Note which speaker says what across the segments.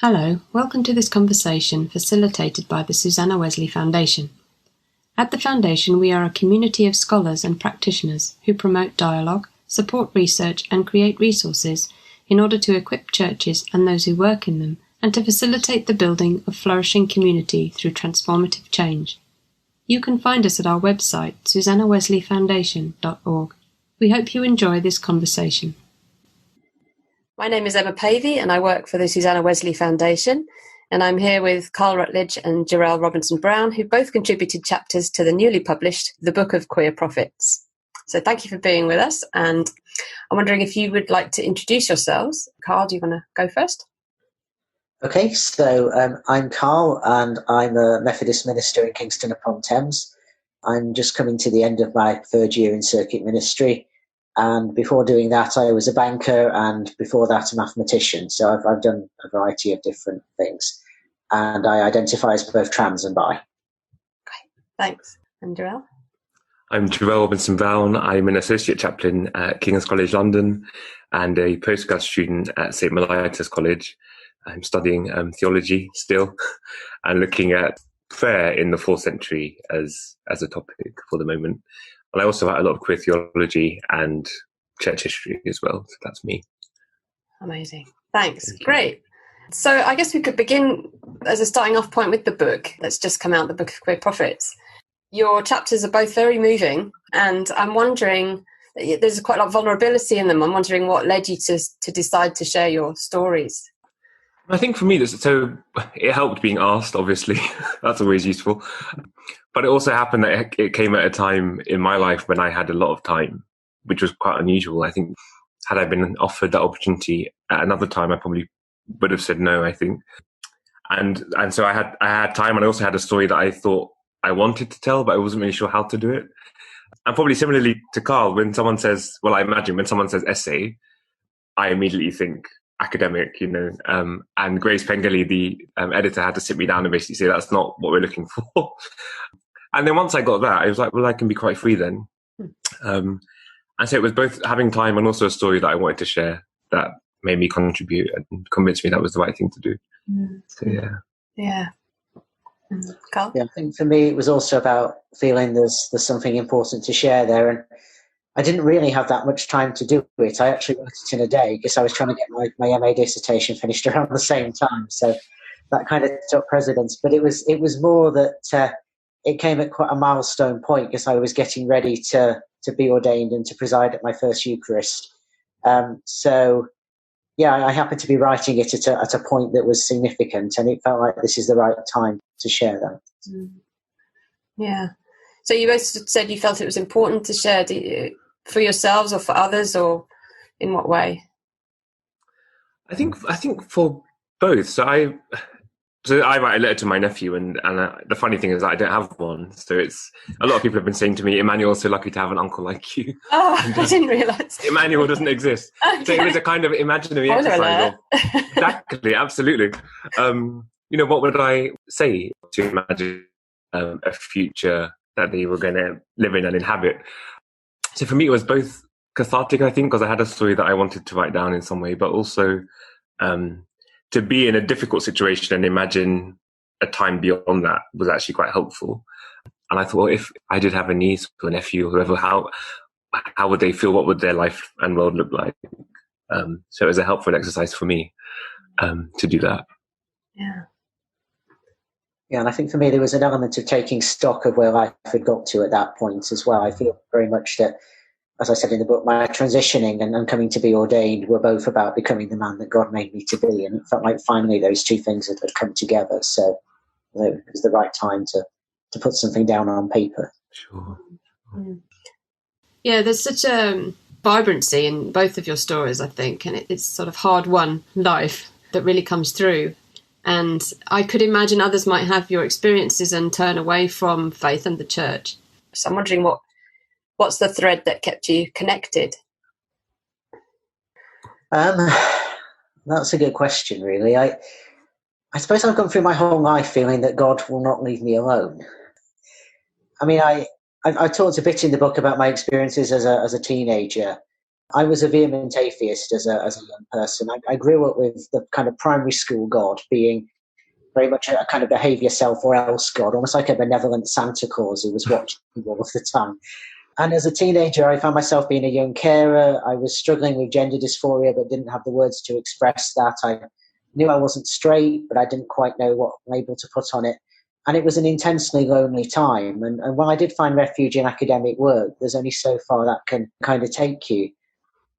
Speaker 1: Hello, welcome to this conversation facilitated by the Susanna Wesley Foundation. At the Foundation, we are a community of scholars and practitioners who promote dialogue, support research and create resources in order to equip churches and those who work in them, and to facilitate the building of flourishing community through transformative change. You can find us at our website, susannawesleyfoundation.org. We hope you enjoy this conversation.
Speaker 2: My name is Emma Pavey and I work for the Susanna Wesley Foundation, and I'm here with Karl Rutlidge and Jarel Robinson-Brown, who both contributed chapters to the newly published The Book of Queer Prophets. So thank you for being with us, and I'm wondering if you would like to introduce yourselves. Karl, do you want to go first?
Speaker 3: Okay, so I'm Karl and I'm a Methodist minister in Kingston upon Thames. I'm just coming to the end of my third year in circuit ministry. And before doing that, I was a banker, and before that, a mathematician. So I've done a variety of different things. And I identify as both trans and bi.
Speaker 2: Okay, thanks. And Jarel?
Speaker 4: I'm Jarel Robinson-Brown. I'm an associate chaplain at King's College London and a postgrad student at St. Mellitus College. I'm studying theology still and looking at prayer in the 4th century as a topic for the moment. And I also write a lot of queer theology and church history as well. So that's me.
Speaker 2: Amazing. Thanks. Great. So I guess we could begin as a starting off point with the book that's just come out, The Book of Queer Prophets. Your chapters are both very moving, and I'm wondering, there's quite a lot of vulnerability in them. I'm wondering what led you to decide to share your stories.
Speaker 4: I think for me, it helped being asked, obviously. That's always useful. But it also happened that it came at a time in my life when I had a lot of time, which was quite unusual. I think had I been offered that opportunity at another time, I probably would have said no, I think. And so I had time, and I also had a story that I thought I wanted to tell, but I wasn't really sure how to do it. And probably similarly to Karl, when someone says, well, I imagine when someone says essay, I immediately think academic, and Grace Pengelly, the editor, had to sit me down and basically say, that's not what we're looking for. And then once I got that, I was like, well, I can be quite free then. And so it was both having time and also a story that I wanted to share that made me contribute and convinced me that was the right thing to do. So, yeah.
Speaker 2: Yeah. Karl?
Speaker 3: Yeah, I think for me, it was also about feeling there's something important to share there. And I didn't really have that much time to do it. I actually wrote it in a day because I was trying to get my MA dissertation finished around the same time. So that kind of took precedence. But it was more that it came at quite a milestone point because I was getting ready to be ordained and to preside at my first Eucharist. So, yeah, I happened to be writing it at a point that was significant, and it felt like this is the right time to share that.
Speaker 2: Yeah. So you both said you felt it was important to share for yourselves or for others, or in what way?
Speaker 4: I think for both. So I write a letter to my nephew, and the funny thing is that I don't have one. So it's a lot of people have been saying to me, Emmanuel's so lucky to have an uncle like you.
Speaker 2: Oh, I didn't realise.
Speaker 4: Emmanuel doesn't exist. Okay. So it was a kind of imaginary exercise. Exactly, absolutely. What would I say to imagine a future that they were going to live in and inhabit? So for me, it was both cathartic, I think, because I had a story that I wanted to write down in some way, but also to be in a difficult situation and imagine a time beyond that was actually quite helpful. And I thought, well, if I did have a niece or a nephew or whoever, how would they feel? What would their life and world look like? So it was a helpful exercise for me to do that.
Speaker 2: Yeah.
Speaker 3: Yeah, and I think for me there was an element of taking stock of where life had got to at that point as well. I feel very much that, as I said in the book, my transitioning and coming to be ordained were both about becoming the man that God made me to be. And it felt like finally those two things had come together. So it was the right time to put something down on paper.
Speaker 4: Sure.
Speaker 1: Yeah, there's such a vibrancy in both of your stories, I think, and it's sort of hard-won life that really comes through. And I could imagine others might have your experiences and turn away from faith and the church.
Speaker 2: So I'm wondering what's the thread that kept you connected?
Speaker 3: That's a good question, really. I suppose I've gone through my whole life feeling that God will not leave me alone. I mean, I talked a bit in the book about my experiences as a teenager, I was a vehement atheist as a young person. I grew up with the kind of primary school God being very much a kind of behaviour self or else God, almost like a benevolent Santa Claus who was watching all of the time. And as a teenager, I found myself being a young carer. I was struggling with gender dysphoria, but didn't have the words to express that. I knew I wasn't straight, but I didn't quite know what label to put on it. And it was an intensely lonely time. And while I did find refuge in academic work, there's only so far that can kind of take you.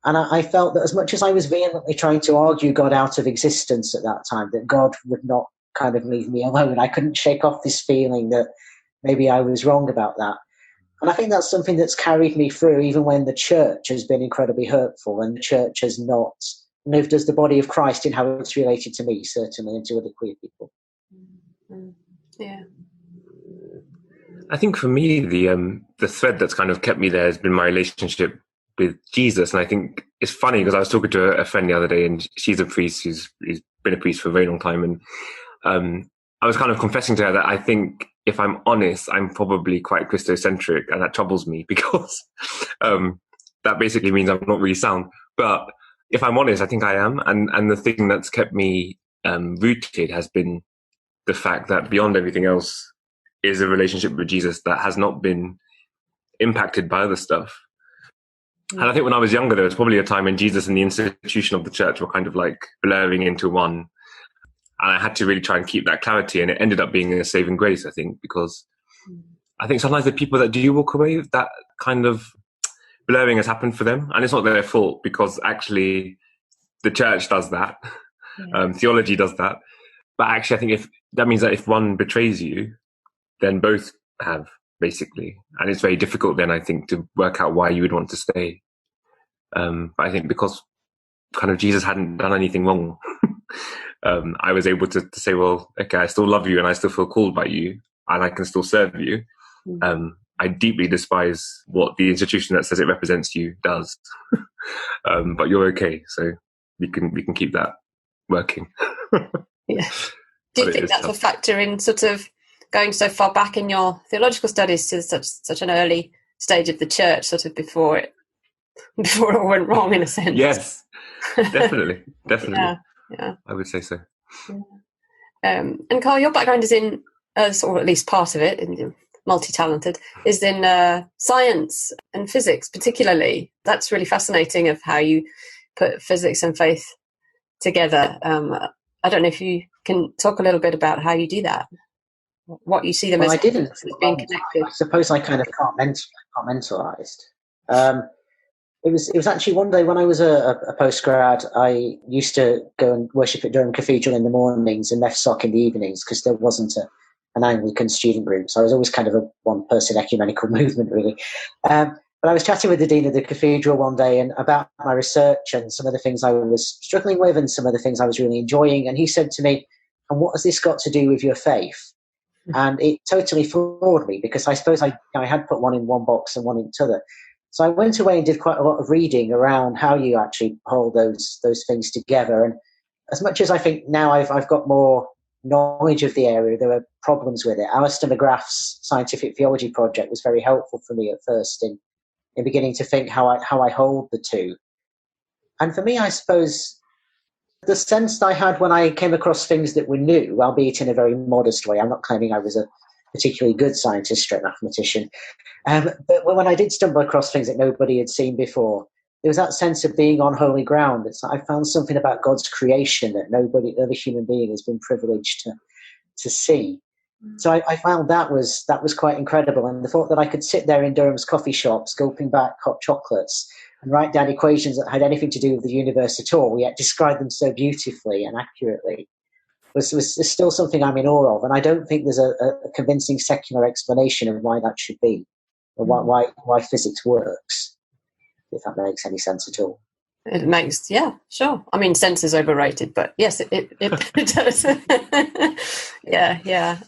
Speaker 3: And I felt that as much as I was vehemently trying to argue God out of existence at that time, that God would not kind of leave me alone. I couldn't shake off this feeling that maybe I was wrong about that. And I think that's something that's carried me through, even when the church has been incredibly hurtful and the church has not lived as the body of Christ in how it's related to me, certainly, and to other queer people.
Speaker 2: Yeah.
Speaker 4: I think for me, the thread that's kind of kept me there has been my relationship with Jesus. And I think it's funny because I was talking to a friend the other day, and she's a priest who's been a priest for a very long time. And I was kind of confessing to her that I think, if I'm honest, I'm probably quite Christocentric, and that troubles me because that basically means I'm not really sound. But if I'm honest, I think I am. And the thing that's kept me rooted has been the fact that beyond everything else is a relationship with Jesus that has not been impacted by other stuff. And I think when I was younger, there was probably a time when Jesus and the institution of the church were kind of like blurring into one. And I had to really try and keep that clarity. And it ended up being a saving grace, I think, because I think sometimes the people that do walk away, that kind of blurring has happened for them. And it's not their fault, because actually the church does that. Yeah. Theology does that. But actually, I think if that means that if one betrays you, then both have, basically. And it's very difficult then, I think, to work out why you would want to stay. But I think because kind of Jesus hadn't done anything wrong, I was able to say, well, okay, I still love you and I still feel called by you and I can still serve you. I deeply despise what the institution that says it represents you does. But you're okay. So we can keep that working.
Speaker 2: Yeah. Do you think that's tough. A factor in sort of going so far back in your theological studies to such an early stage of the church, sort of before it all went wrong, in a sense?
Speaker 4: Yes, definitely.
Speaker 2: Yeah.
Speaker 4: I would say so.
Speaker 2: Yeah. And Karl, your background is in, or at least part of it, in multi-talented, is in science and physics particularly. That's really fascinating, of how you put physics and faith together. I don't know if you can talk a little bit about how you do that, what you see them as,
Speaker 3: I didn't.
Speaker 2: as being connected.
Speaker 3: I suppose I kind of compartmentalized. It was actually one day when I was a postgrad, I used to go and worship at Durham Cathedral in the mornings and MEFSOC in the evenings, because there wasn't an Anglican student room. So I was always kind of a one-person ecumenical movement, really. But I was chatting with the dean of the cathedral one day and about my research and some of the things I was struggling with and some of the things I was really enjoying. And he said to me, "And what has this got to do with your faith?" And it totally floored me, because I suppose I had put one in one box and one in the other. So I went away and did quite a lot of reading around how you actually hold those things together. And as much as I think now I've got more knowledge of the area, there were problems with it. Alistair McGrath's scientific theology project was very helpful for me at first in beginning to think how I hold the two. And for me, I suppose the sense that I had when I came across things that were new, albeit in a very modest way, I'm not claiming I was a particularly good scientist or mathematician, but when I did stumble across things that nobody had seen before, there was that sense of being on holy ground. It's like I found something about God's creation that nobody, other human being, has been privileged to see. So I found that was quite incredible. And the thought that I could sit there in Durham's coffee shops, gulping back hot chocolates, and write down equations that had anything to do with the universe at all, yet describe them so beautifully and accurately, was still something I'm in awe of. And I don't think there's a convincing secular explanation of why that should be, or why physics works, if that makes any sense at all.
Speaker 2: It makes, yeah, sure. I mean, sense is overrated, but yes, it does. Yeah,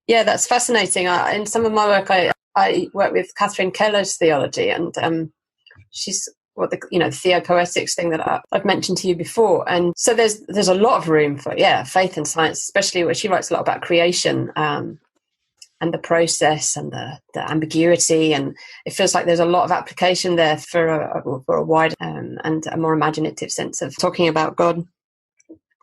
Speaker 2: that's fascinating. In some of my work, I work with Catherine Keller's theology, and she's the theopoetics thing that I've mentioned to you before. And so there's a lot of room for faith and science, especially where she writes a lot about creation. and the process and the ambiguity, and it feels like there's a lot of application there for a wider and a more imaginative sense of talking about God.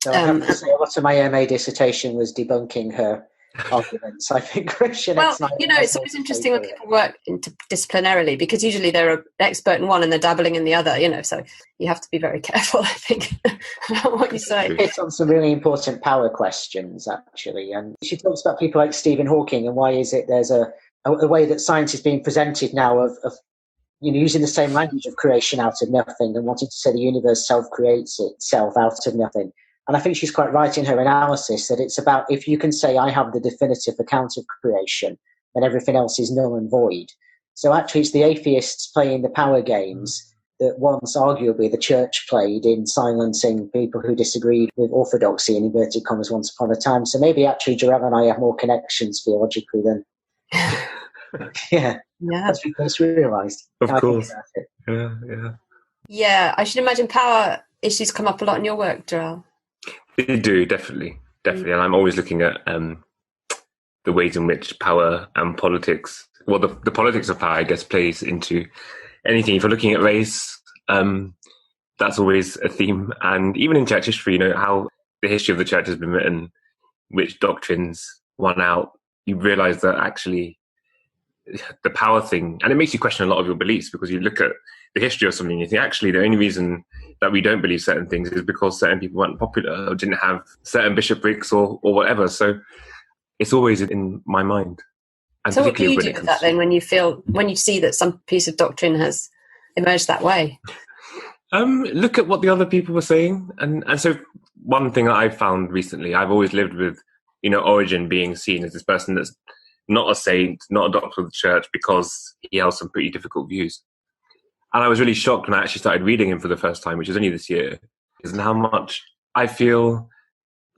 Speaker 3: So I have to say, a lot of my MA dissertation was debunking her arguments. I think Christian.
Speaker 2: Well, it's always interesting when people work interdisciplinarily, because usually they're an expert in one and they're dabbling in the other. So you have to be very careful, I think, about what you say.
Speaker 3: It's on some really important power questions, actually, and she talks about people like Stephen Hawking and why is it there's a way that science is being presented now of using the same language of creation out of nothing and wanting to say the universe self-creates itself out of nothing. And I think she's quite right in her analysis that it's about, if you can say I have the definitive account of creation, then everything else is null and void. So actually it's the atheists playing the power games that once arguably the church played in silencing people who disagreed with orthodoxy in inverted commas once upon a time. So maybe actually Jarel and I have more connections theologically than... yeah, that's what we first realised.
Speaker 4: Of course.
Speaker 2: Yeah, I should imagine power issues come up a lot in your work, Jarel.
Speaker 4: They do, definitely. And I'm always looking at the ways in which power and politics, well, the politics of power, I guess, plays into anything. If you're looking at race, that's always a theme. And even in church history, how the history of the church has been written, which doctrines won out, you realise that actually the power thing, and it makes you question a lot of your beliefs, because you look at the history of something and you think, actually, the only reason that we don't believe certain things is because certain people weren't popular or didn't have certain bishoprics or whatever. So it's always in my mind. And
Speaker 2: so what do you do with that then when you see that some piece of doctrine has emerged that way?
Speaker 4: Look at what the other people were saying. And so one thing that I've found recently, I've always lived with, Origen being seen as this person that's not a saint, not a doctor of the church, because he held some pretty difficult views. And I was really shocked when I actually started reading him for the first time, which was only this year, and how much I feel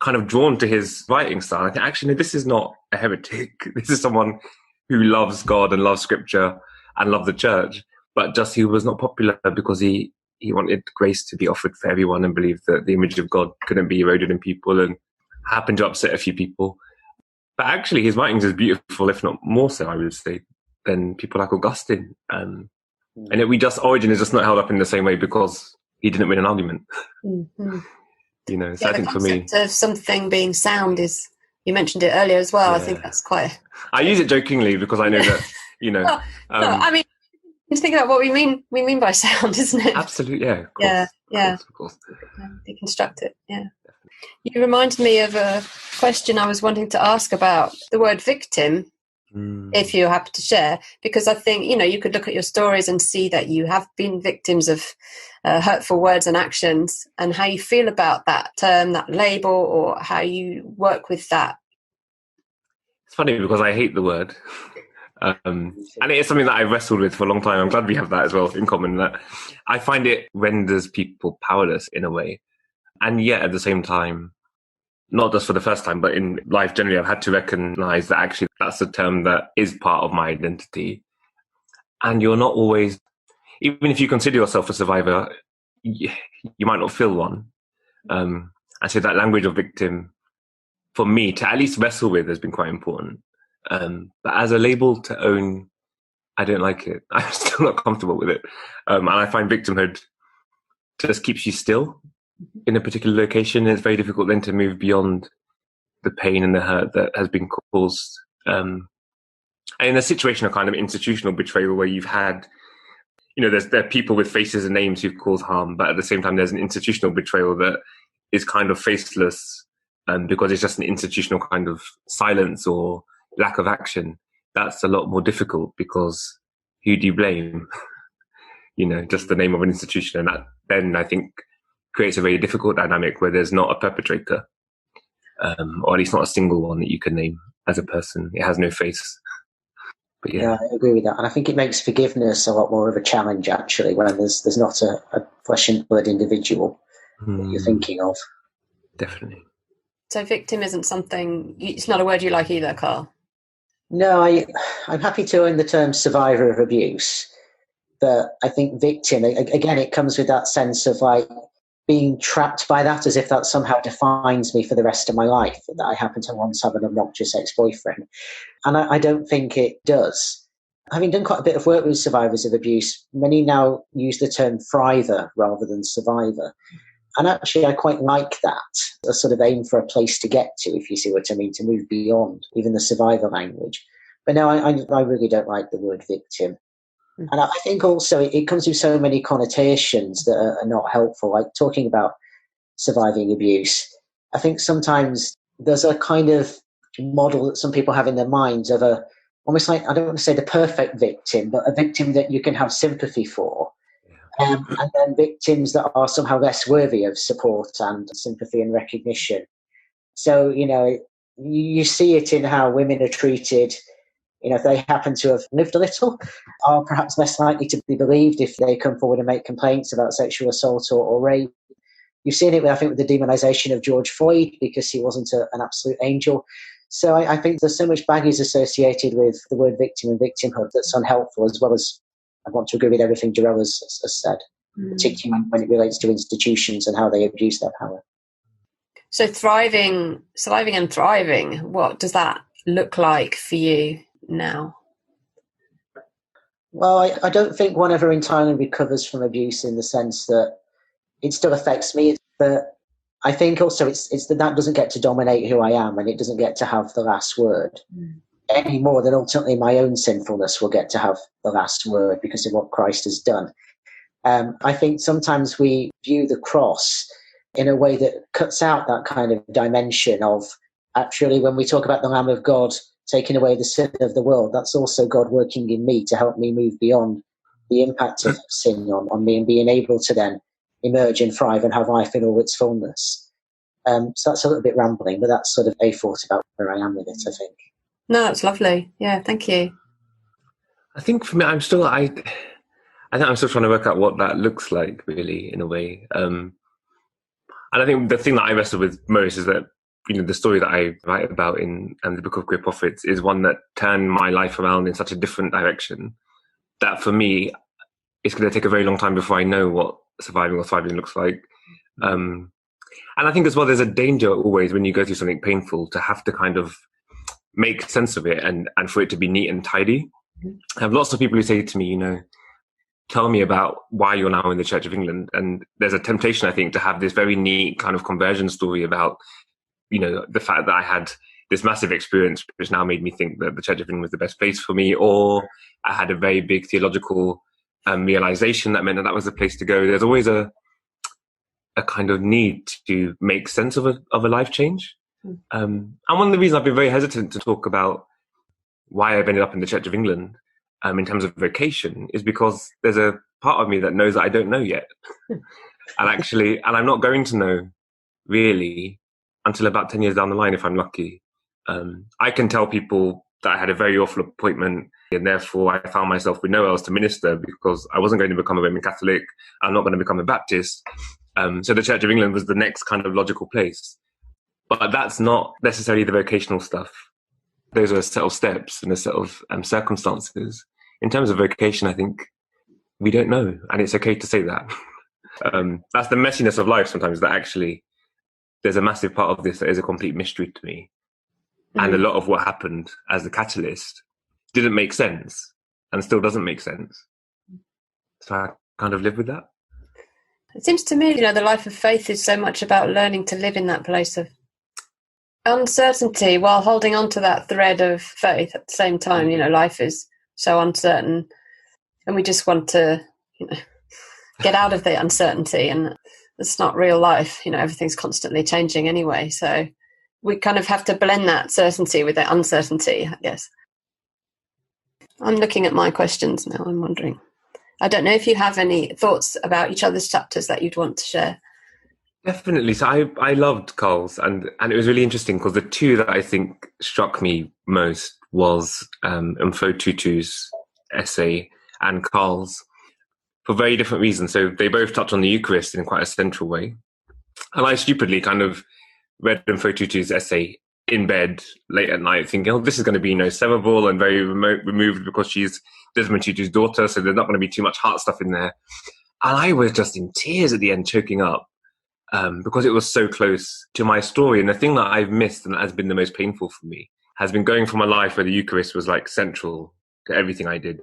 Speaker 4: kind of drawn to his writing style. I think, actually, no, this is not a heretic. This is someone who loves God and loves scripture and loved the church, but just he was not popular because he wanted grace to be offered for everyone and believed that the image of God couldn't be eroded in people, and happened to upset a few people. But actually, his writings is beautiful, if not more so, I would say, than people like Augustine. And Origen is just not held up in the same way because he didn't win an argument.
Speaker 2: Mm-hmm.
Speaker 4: So I think for me,
Speaker 2: of something being sound is, you mentioned it earlier as well. Yeah. I think that's quite.
Speaker 4: I use it jokingly because I know that
Speaker 2: well, I mean, think about what we mean by sound, isn't it?
Speaker 4: Absolutely, yeah.
Speaker 2: Of course. Deconstruct it. Yeah. You reminded me of a question I was wanting to ask about the word victim. If you're happy to share, because I think, you could look at your stories and see that you have been victims of hurtful words and actions, and how you feel about that term, that label, or how you work with that.
Speaker 4: It's funny because I hate the word. And it is something that I've wrestled with for a long time. I'm glad we have that as well in common, that I find it renders people powerless in a way. And yet at the same time, not just for the first time, but in life generally, I've had to recognize that actually that's a term that is part of my identity. And you're not always, even if you consider yourself a survivor, you might not feel one. And so that language of victim, for me, to at least wrestle with has been quite important. But as a label to own, I don't like it. I'm still not comfortable with it. And I find victimhood just keeps you still in a particular location. It's very difficult then to move beyond the pain and the hurt that has been caused. And in a situation of kind of institutional betrayal where you've had, there are people with faces and names who've caused harm, but at the same time, there's an institutional betrayal that is kind of faceless because it's just an institutional kind of silence or lack of action. That's a lot more difficult because who do you blame? Just the name of an institution. And that then I think creates a very difficult dynamic where there's not a perpetrator, or at least not a single one that you can name as a person. It has no face. But
Speaker 3: yeah, I agree with that. And I think it makes forgiveness a lot more of a challenge, actually, when there's not a flesh and blood individual that you're thinking of.
Speaker 4: Definitely.
Speaker 2: So victim isn't something, it's not a word you like either, Karl?
Speaker 3: No, I'm happy to own the term survivor of abuse. But I think victim, again, it comes with that sense of like, being trapped by that, as if that somehow defines me for the rest of my life, that I happen to once have an obnoxious ex-boyfriend. And I don't think it does. Having done quite a bit of work with survivors of abuse, many now use the term thriver rather than survivor. And actually, I quite like that, a sort of aim for a place to get to, if you see what I mean, to move beyond even the survivor language. But no, I really don't like the word victim. And I think also it comes with so many connotations that are not helpful, like talking about surviving abuse. I think sometimes there's a kind of model that some people have in their minds of almost like, I don't want to say the perfect victim, but a victim that you can have sympathy for. And then victims that are somehow less worthy of support and sympathy and recognition. So, you see it in how women are treated. If they happen to have lived a little, are perhaps less likely to be believed if they come forward and make complaints about sexual assault or rape. You've seen it, I think, with the demonisation of George Floyd because he wasn't an absolute angel. So I think there's so much baggage associated with the word victim and victimhood that's unhelpful, as well as I want to agree with everything Jarel has said, particularly when it relates to institutions and how they abuse their power.
Speaker 2: So surviving and thriving, what does that look like for you now?
Speaker 3: Well, I don't think one ever entirely recovers from abuse in the sense that it still affects me. But I think also it's that doesn't get to dominate who I am, and it doesn't get to have the last word any more than ultimately my own sinfulness will get to have the last word because of what Christ has done. I think sometimes we view the cross in a way that cuts out that kind of dimension of actually when we talk about the Lamb of God taking away the sin of the world, that's also God working in me to help me move beyond the impact of sin on me and being able to then emerge and thrive and have life in all its fullness. So that's a little bit rambling, but that's sort of a thought about where I am with it, I think.
Speaker 2: No, that's lovely. Yeah, thank you.
Speaker 4: I think for me, I think I'm still trying to work out what that looks like, really, in a way. And I think the thing that I wrestle with most is that, the story that I write about in the Book of Queer Prophets is one that turned my life around in such a different direction that for me, it's going to take a very long time before I know what surviving or thriving looks like. And I think as well, there's a danger always when you go through something painful to have to kind of make sense of it and for it to be neat and tidy. I have lots of people who say to me, tell me about why you're now in the Church of England. And there's a temptation, I think, to have this very neat kind of conversion story about, the fact that I had this massive experience, which now made me think that the Church of England was the best place for me, or I had a very big theological realization that meant that was the place to go. There's always a kind of need to make sense of a life change. And one of the reasons I've been very hesitant to talk about why I've ended up in the Church of England in terms of vocation is because there's a part of me that knows that I don't know yet. and I'm not going to know really until about 10 years down the line, if I'm lucky. I can tell people that I had a very awful appointment and therefore I found myself with nowhere else to minister because I wasn't going to become a Roman Catholic. I'm not going to become a Baptist. So the Church of England was the next kind of logical place. But that's not necessarily the vocational stuff. Those are a set of steps and a set of circumstances. In terms of vocation, I think we don't know. And it's okay to say that. That's the messiness of life sometimes, that actually there's a massive part of this that is a complete mystery to me. And a lot of what happened as the catalyst didn't make sense and still doesn't make sense. So I kind of live with that.
Speaker 2: It seems to me, the life of faith is so much about learning to live in that place of uncertainty while holding on to that thread of faith at the same time. Life is so uncertain and we just want to, get out of the uncertainty, and it's not real life. Everything's constantly changing anyway. So we kind of have to blend that certainty with that uncertainty, I guess. I'm looking at my questions now. I'm wondering. I don't know if you have any thoughts about each other's chapters that you'd want to share.
Speaker 4: Definitely. So I loved Karl's, and it was really interesting because the two that I think struck me most was Mfo Tutu's essay and Karl's, for very different reasons. So they both touch on the Eucharist in quite a central way. And I stupidly kind of read Mfo Tutu's essay in bed late at night thinking, this is going to be cerebral and very removed because she's Desmond Tutu's daughter, so there's not going to be too much heart stuff in there. And I was just in tears at the end, choking up. because it was so close to my story. And the thing that I've missed and that has been the most painful for me has been going from a life where the Eucharist was like central to everything I did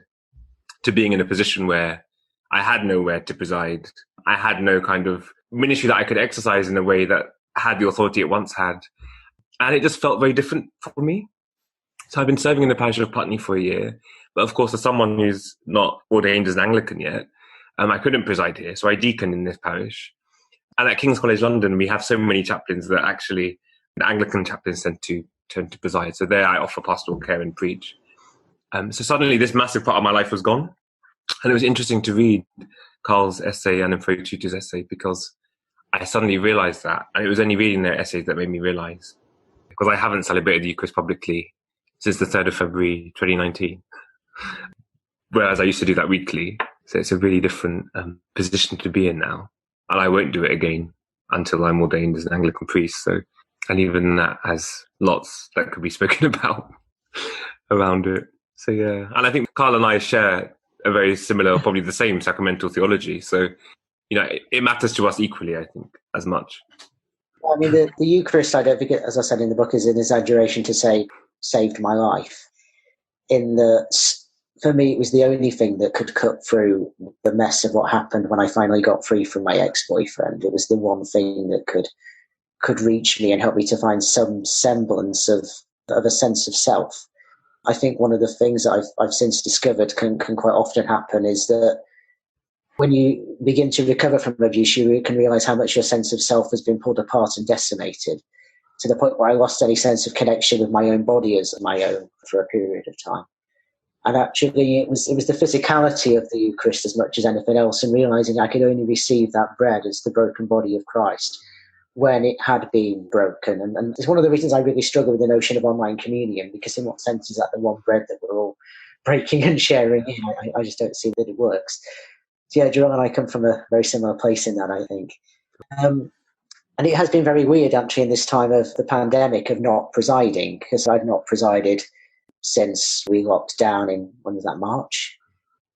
Speaker 4: to being in a position where I had nowhere to preside. I had no kind of ministry that I could exercise in a way that had the authority it once had. And it just felt very different for me. So I've been serving in the parish of Putney for a year. But of course, as someone who's not ordained as an Anglican yet, I couldn't preside here. So I deacon in this parish. And at King's College London, we have so many chaplains that actually the Anglican chaplains tend to preside. So there I offer pastoral care and preach. So suddenly this massive part of my life was gone. And it was interesting to read Karl's essay and Info Tutor's essay because I suddenly realized that. And it was only reading their essays that made me realize. Because I haven't celebrated the Eucharist publicly since the 3rd of February 2019. Whereas I used to do that weekly. So it's a really different position to be in now. And I won't do it again until I'm ordained as an Anglican priest. So, and even that has lots that could be spoken about around it. So yeah, and I think Karl and I share a very similar, probably the same sacramental theology. So, you know, it matters to us equally, I think, as much.
Speaker 3: I mean, the Eucharist, I don't think, as I said in the book, is an exaggeration to say saved my life. For me, it was the only thing that could cut through the mess of what happened when I finally got free from my ex-boyfriend. It was the one thing that could reach me and help me to find some semblance of a sense of self. I think one of the things that I've since discovered can quite often happen is that when you begin to recover from abuse, you can realize how much your sense of self has been pulled apart and decimated to the point where I lost any sense of connection with my own body as my own for a period of time. And actually, it was the physicality of the Eucharist as much as anything else, and realizing I could only receive that bread as the broken body of Christ when it had been broken. And it's one of the reasons I really struggle with the notion of online communion, because in what sense is that the one bread that we're all breaking and sharing? You know, I just don't see that it works. So yeah, Jarel and I come from a very similar place in that, I think. And it has been very weird, actually, in this time of the pandemic of not presiding, because I've not presided since we locked down in, when was that, March?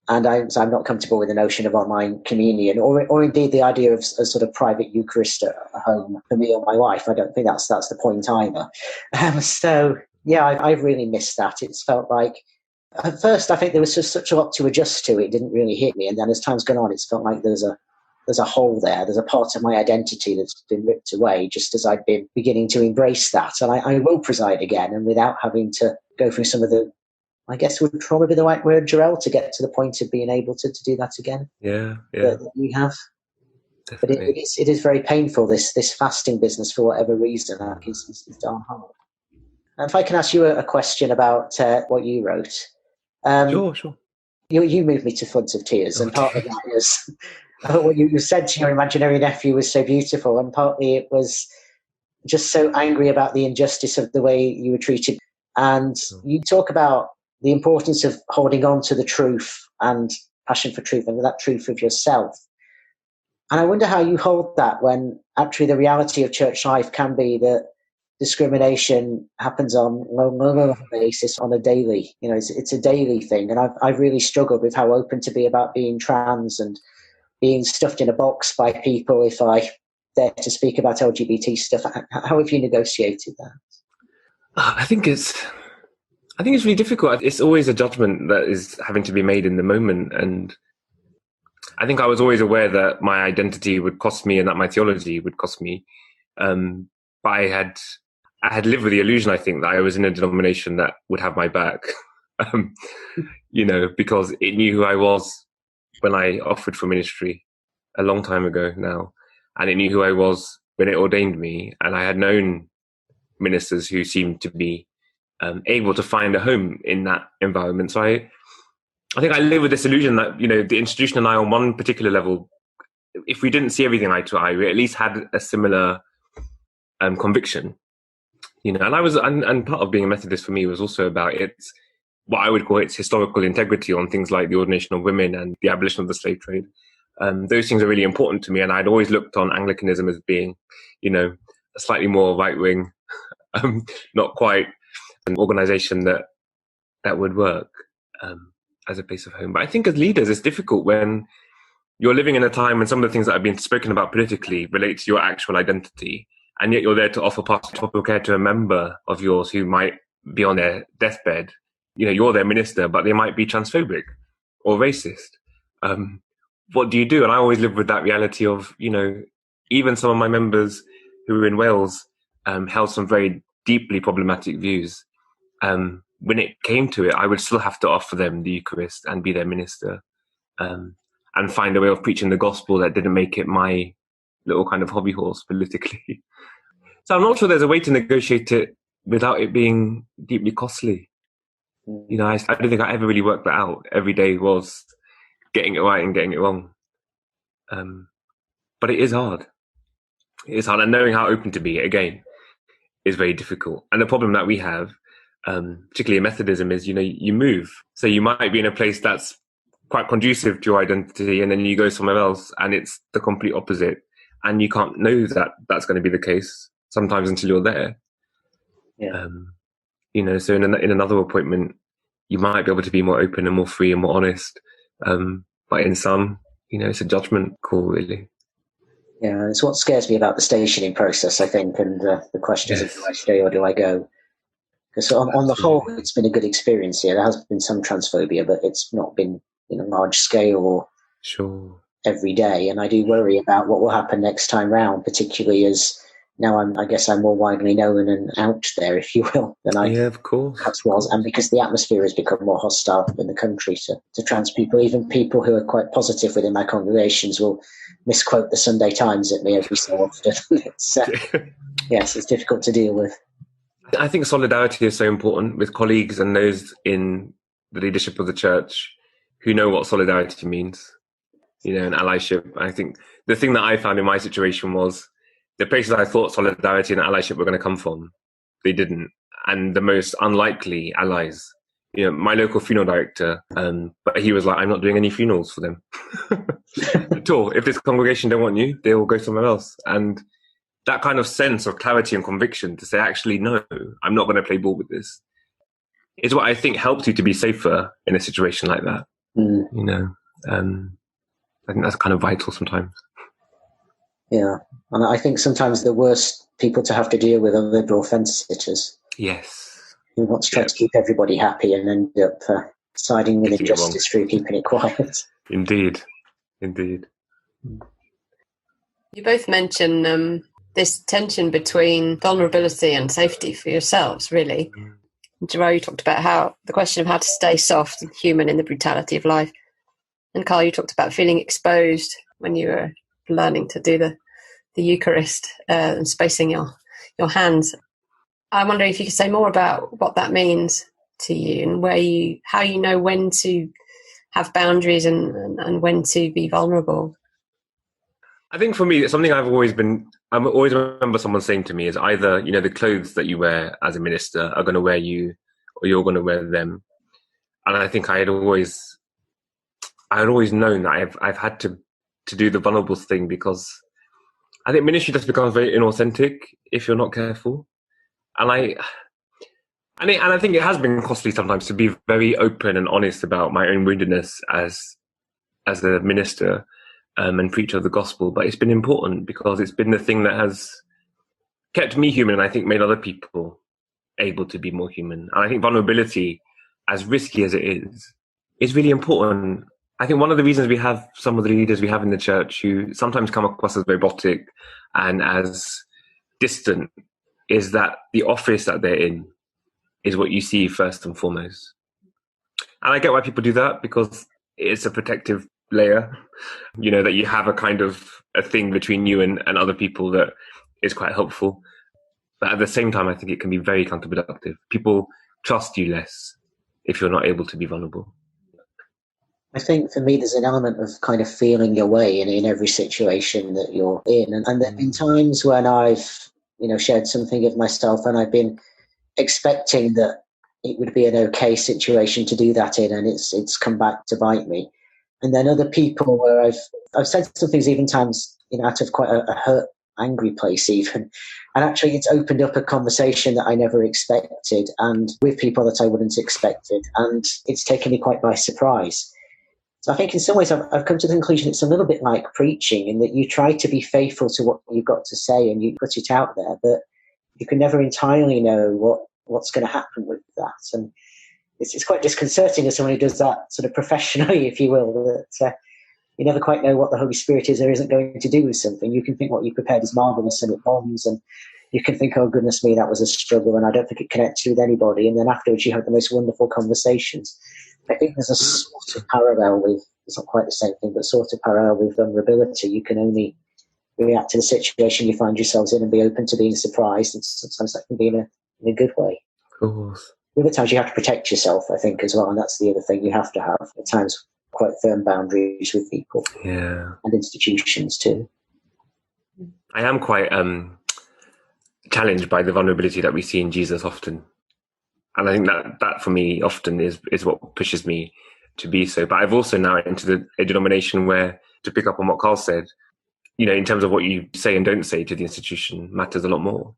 Speaker 3: And so I'm not comfortable with the notion of online communion or indeed the idea of a sort of private Eucharist at home for me or my wife. I don't think that's the point either. So, yeah, I've really missed that. It's felt like, at first, I think there was just such a lot to adjust to. It didn't really hit me. And then as time's gone on, it's felt like there's a hole there. There's a part of my identity that's been ripped away just as I've been beginning to embrace that. And I will preside again, and without having to go through some of the, I guess would probably be the right word, Jarel, to get to the point of being able to do that again.
Speaker 4: Yeah.
Speaker 3: That we have.
Speaker 4: Definitely.
Speaker 3: But it is very painful, this fasting business, for whatever reason. It's darn hard. And if I can ask you a question about what you wrote.
Speaker 4: Sure.
Speaker 3: You moved me to floods of tears, and part of that was what you said to your imaginary nephew was so beautiful, and partly it was just so angry about the injustice of the way you were treated. And you talk about the importance of holding on to the truth and passion for truth and that truth of yourself. And I wonder how you hold that when actually the reality of church life can be that discrimination happens on a basis, on a daily, it's a daily thing. And I've really struggled with how open to be about being trans and being stuffed in a box by people if I dare to speak about LGBT stuff. How have you negotiated that?
Speaker 4: I think it's really difficult. It's always a judgment that is having to be made in the moment. And I think I was always aware that my identity would cost me and that my theology would cost me. But I had lived with the illusion, I think, that I was in a denomination that would have my back, because it knew who I was when I offered for ministry a long time ago now. And it knew who I was when it ordained me. And I had known ministers who seemed to be able to find a home in that environment. So I think I live with this illusion that, the institution and I on one particular level, if we didn't see everything eye to eye, we at least had a similar conviction. And and part of being a Methodist for me was also about what I would call its historical integrity on things like the ordination of women and the abolition of the slave trade. Those things are really important to me. And I'd always looked on Anglicanism as being, a slightly more right-wing, not quite an organization that would work as a place of home. But I think as leaders, it's difficult when you're living in a time when some of the things that have been spoken about politically relate to your actual identity, and yet you're there to offer pastoral care to a member of yours who might be on their deathbed. You're their minister, but they might be transphobic or racist. What do you do? And I always live with that reality of, even some of my members who were in Wales held some very deeply problematic views. When it came to it, I would still have to offer them the Eucharist and be their minister, and find a way of preaching the gospel that didn't make it my little kind of hobby horse politically. So I'm not sure there's a way to negotiate it without it being deeply costly. I don't think I ever really worked that out. Every day was getting it right and getting it wrong. But it is hard. It is hard. And knowing how open to be, again, is very difficult. And the problem that we have, particularly in Methodism, is, you move. So you might be in a place that's quite conducive to your identity, and then you go somewhere else and it's the complete opposite. And you can't know that that's going to be the case sometimes until you're there.
Speaker 3: Yeah.
Speaker 4: So in another appointment, you might be able to be more open and more free and more honest. But in some, it's a judgment call, really.
Speaker 3: Yeah, it's what scares me about the stationing process, I think, and the questions of do I stay or do I go? Because on the whole, it's been a good experience here. There has been some transphobia, but it's not been large scale or every day. And I do worry about what will happen next time round, particularly as now I guess I'm more widely known and out there, if you will, than I
Speaker 4: of course.
Speaker 3: perhaps was. And because the atmosphere has become more hostile in the country to trans people, even people who are quite positive within my congregations will misquote the Sunday Times at me every so often. Yes, it's difficult to deal with.
Speaker 4: I think solidarity is so important with colleagues and those in the leadership of the church who know what solidarity means, and allyship. I think the thing that I found in my situation was the places I thought solidarity and allyship were going to come from, they didn't. And the most unlikely allies, my local funeral director, but he was like, I'm not doing any funerals for them at all. If this congregation don't want you, they will go somewhere else. And that kind of sense of clarity and conviction to say, actually, no, I'm not going to play ball with this, is what I think helps you to be safer in a situation like that. I think that's kind of vital sometimes.
Speaker 3: Yeah, and I think sometimes the worst people to have to deal with are liberal fence sitters.
Speaker 4: Yes.
Speaker 3: Who want to try to keep everybody happy and end up siding with injustice through keeping it quiet.
Speaker 4: Indeed.
Speaker 2: You both mention this tension between vulnerability and safety for yourselves, really. Jarel, you talked about how the question of how to stay soft and human in the brutality of life. And Karl, you talked about feeling exposed when you were learning to do the Eucharist and spacing your hands. I wonder if you could say more about what that means to you and how you know when to have boundaries and when to be vulnerable.
Speaker 4: I think for me, it's something I always remember someone saying to me is either, the clothes that you wear as a minister are going to wear you or you're going to wear them. And I think I had always known that I've had to do the vulnerable thing, because I think ministry just becomes very inauthentic if you're not careful. And I think it has been costly sometimes to be very open and honest about my own woundedness as a minister and preacher of the gospel. But it's been important because it's been the thing that has kept me human, and I think made other people able to be more human. And I think vulnerability, as risky as it is really important. I think one of the reasons we have some of the leaders we have in the church who sometimes come across as robotic and as distant is that the office that they're in is what you see first and foremost. And I get why people do that, because it's a protective layer, that you have a kind of a thing between you and other people that is quite helpful. But at the same time, I think it can be very counterproductive. People trust you less if you're not able to be vulnerable.
Speaker 3: I think for me, there's an element of kind of feeling your way in every situation that you're in. And there have been times when I've, shared something of myself and I've been expecting that it would be an okay situation to do that in, and it's come back to bite me. And then other people where I've said some things even times, out of quite a hurt, angry place even. And actually it's opened up a conversation that I never expected and with people that I wouldn't expected. And it's taken me quite by surprise. So I think in some ways I've come to the conclusion it's a little bit like preaching, in that you try to be faithful to what you've got to say and you put it out there, but you can never entirely know what's going to happen with that. And it's quite disconcerting as someone who does that sort of professionally, if you will, that you never quite know what the Holy Spirit is or isn't going to do with something. You can think what you prepared is marvellous and it bombs, and you can think, oh, goodness me, that was a struggle and I don't think it connects with anybody. And then afterwards you have the most wonderful conversations. I think there's a sort of parallel with, it's not quite the same thing, but sort of parallel with vulnerability. You can only react to the situation you find yourselves in and be open to being surprised. And sometimes that can be in a good way.
Speaker 4: Of course.
Speaker 3: Other times you have to protect yourself, I think, as well. And that's the other thing you have to have at times, quite firm boundaries with people.
Speaker 4: Yeah.
Speaker 3: And institutions too.
Speaker 4: I am quite challenged by the vulnerability that we see in Jesus often. And I think that for me often is what pushes me to be so. But I've also now entered a denomination where, to pick up on what Karl said, in terms of what you say and don't say to the institution matters a lot more.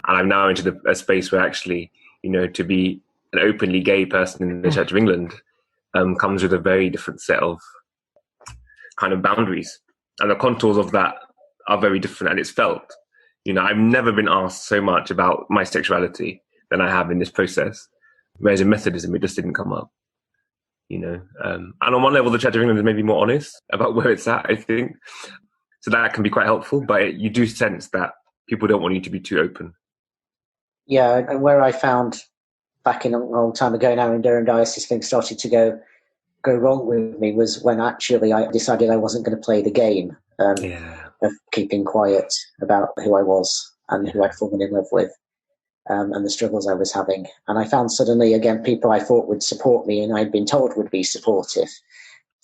Speaker 4: And I'm now into a space where actually, to be an openly gay person in the Church of England comes with a very different set of kind of boundaries. And the contours of that are very different, and it's felt. I've never been asked so much about my sexuality than I have in this process. Whereas in Methodism, it just didn't come up. And on one level, the Church of England is maybe more honest about where it's at, I think. So that can be quite helpful, but you do sense that people don't want you to be too open.
Speaker 3: Yeah, and where I found back in a long time ago now in Durham Diocese, things started to go wrong with me was when actually I decided I wasn't going to play the game of keeping quiet about who I was and who I'd fallen in love with, and the struggles I was having. And I found suddenly, again, people I thought would support me and I'd been told would be supportive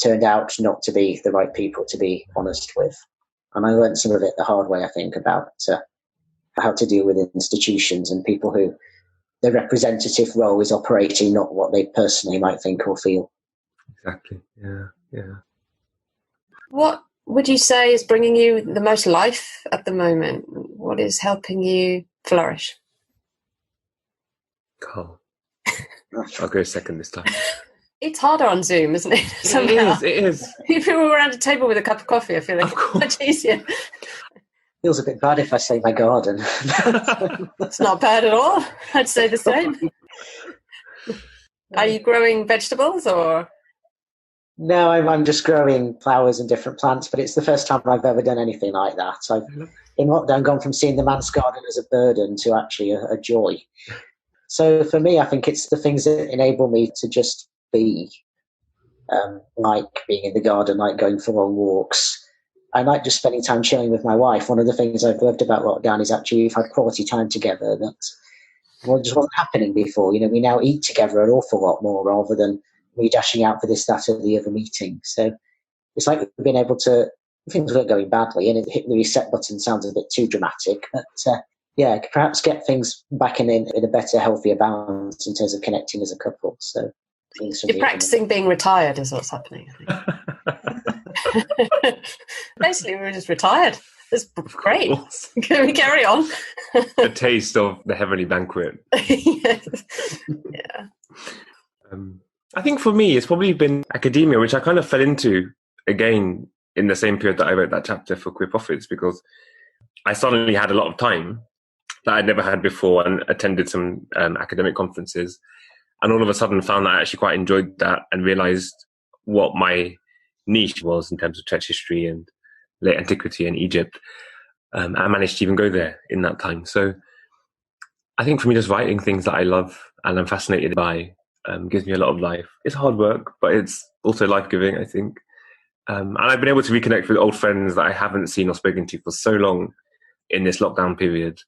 Speaker 3: turned out not to be the right people to be honest with. And I learned some of it the hard way, I think, about how to deal with institutions and people who their representative role is operating not what they personally might think or feel.
Speaker 4: Exactly. Yeah.
Speaker 2: What would you say is bringing you the most life at the moment? What is helping you flourish?
Speaker 4: Karl. I'll go second this time.
Speaker 2: It's harder on Zoom, isn't it? Somehow.
Speaker 4: It is.
Speaker 2: If we were around a table with a cup of coffee, I feel like it's much easier.
Speaker 3: Feels a bit bad if I say my garden.
Speaker 2: It's not bad at all. I'd say the same. Are you growing vegetables or?
Speaker 3: No, I'm just growing flowers and different plants, but it's the first time I've ever done anything like that. I've, in lockdown, gone from seeing the man's garden as a burden to actually a joy. So for me, I think it's the things that enable me to just be, like being in the garden, like going for long walks. I like just spending time chilling with my wife. One of the things I've loved about lockdown is actually we've had quality time together that just wasn't happening before. We now eat together an awful lot more rather than me dashing out for this, that, or the other meeting. So it's like we've been able to, things weren't going badly, and hit the reset button sounds a bit too dramatic, but perhaps get things back in a better, healthier balance in terms of connecting as a couple. So
Speaker 2: you're practicing being retired is what's happening, I think. Basically, we're just retired. That's great. Can we carry on?
Speaker 4: A taste of the heavenly banquet.
Speaker 2: Yes. Yeah.
Speaker 4: I think for me, it's probably been academia, which I kind of fell into again in the same period that I wrote that chapter for Queer Prophets, because I suddenly had a lot of time that I'd never had before and attended some academic conferences. And all of a sudden found that I actually quite enjoyed that and realized what my niche was in terms of church history and late antiquity and Egypt. I managed to even go there in that time. So I think for me, just writing things that I love and I'm fascinated by gives me a lot of life. It's hard work, but it's also life-giving, I think. And I've been able to reconnect with old friends that I haven't seen or spoken to for so long in this lockdown period.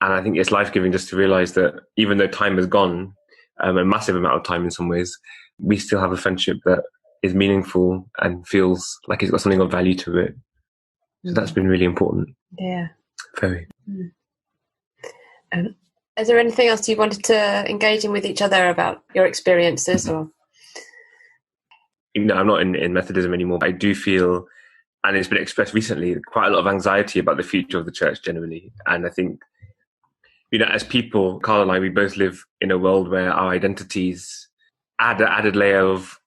Speaker 4: And I think it's life-giving just to realize that even though time has gone, a massive amount of time in some ways, we still have a friendship that is meaningful and feels like it's got something of value to it. So that's been really important.
Speaker 2: Yeah.
Speaker 4: Very.
Speaker 2: Is there anything else you wanted to engage in with each other about your experiences? Or?
Speaker 4: I'm not in Methodism anymore, but I do feel, and it's been expressed recently, quite a lot of anxiety about the future of the church generally. And I think, as people, Karl and I, we both live in a world where our identities add an added layer of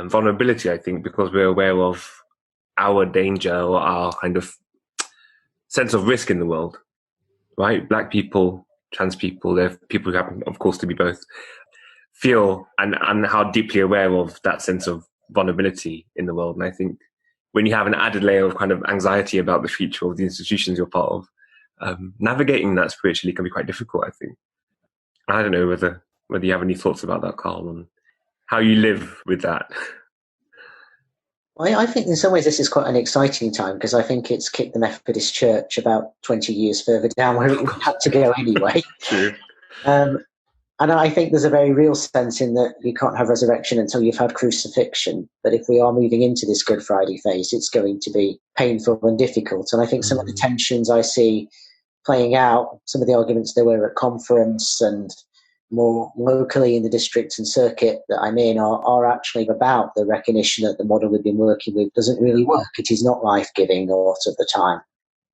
Speaker 4: vulnerability, I think, because we're aware of our danger or our kind of sense of risk in the world, right? Black people, trans people, they're people who happen, of course, to be both, feel and how deeply aware of that sense of vulnerability in the world. And I think when you have an added layer of kind of anxiety about the future of the institutions you're part of, navigating that spiritually can be quite difficult, I think. I don't know whether you have any thoughts about that, Karl, on how you live with that.
Speaker 3: I think in some ways this is quite an exciting time, because I think it's kicked the Methodist Church about 20 years further down where it had to go anyway.
Speaker 4: True.
Speaker 3: And I think there's a very real sense in that you can't have resurrection until you've had crucifixion. But if we are moving into this Good Friday phase, it's going to be painful and difficult. And I think some of the tensions I see playing out, some of the arguments there were at conference and more locally in the district and circuit that I'm in are actually about the recognition that the model we've been working with doesn't really work. It is not life-giving a lot of the time.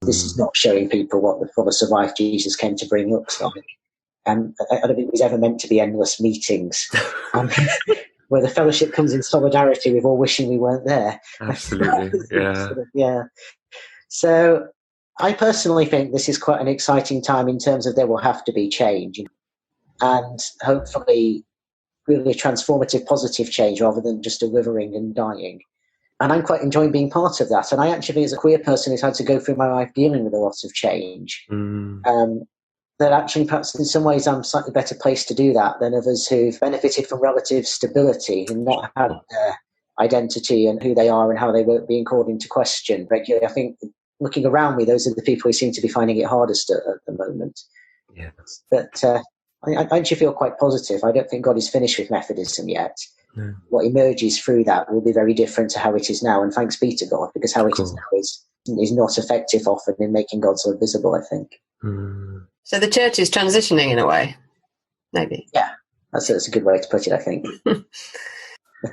Speaker 3: This is not showing people what the fullness of life Jesus came to bring looks like. And I don't think it was ever meant to be endless meetings where the fellowship comes in solidarity with all wishing we weren't there.
Speaker 4: Absolutely, yeah.
Speaker 3: Yeah. So I personally think this is quite an exciting time in terms of there will have to be change. And hopefully really transformative, positive change rather than just a withering and dying. And I'm quite enjoying being part of that. And I actually, as a queer person who's had to go through my life dealing with a lot of change, that actually perhaps in some ways I'm slightly better placed to do that than others who've benefited from relative stability and not had their identity and who they are and how they were being called into question regularly. I think looking around me, those are the people who seem to be finding it hardest at the moment.
Speaker 4: Yeah.
Speaker 3: But I actually feel quite positive. I don't think God is finished with Methodism yet.
Speaker 4: No.
Speaker 3: What emerges through that will be very different to how it is now, and thanks be to God, because how it is now is not effective often in making God so visible, I think.
Speaker 2: So the church is transitioning in a way, maybe.
Speaker 3: Yeah, that's a good way to put it, I think.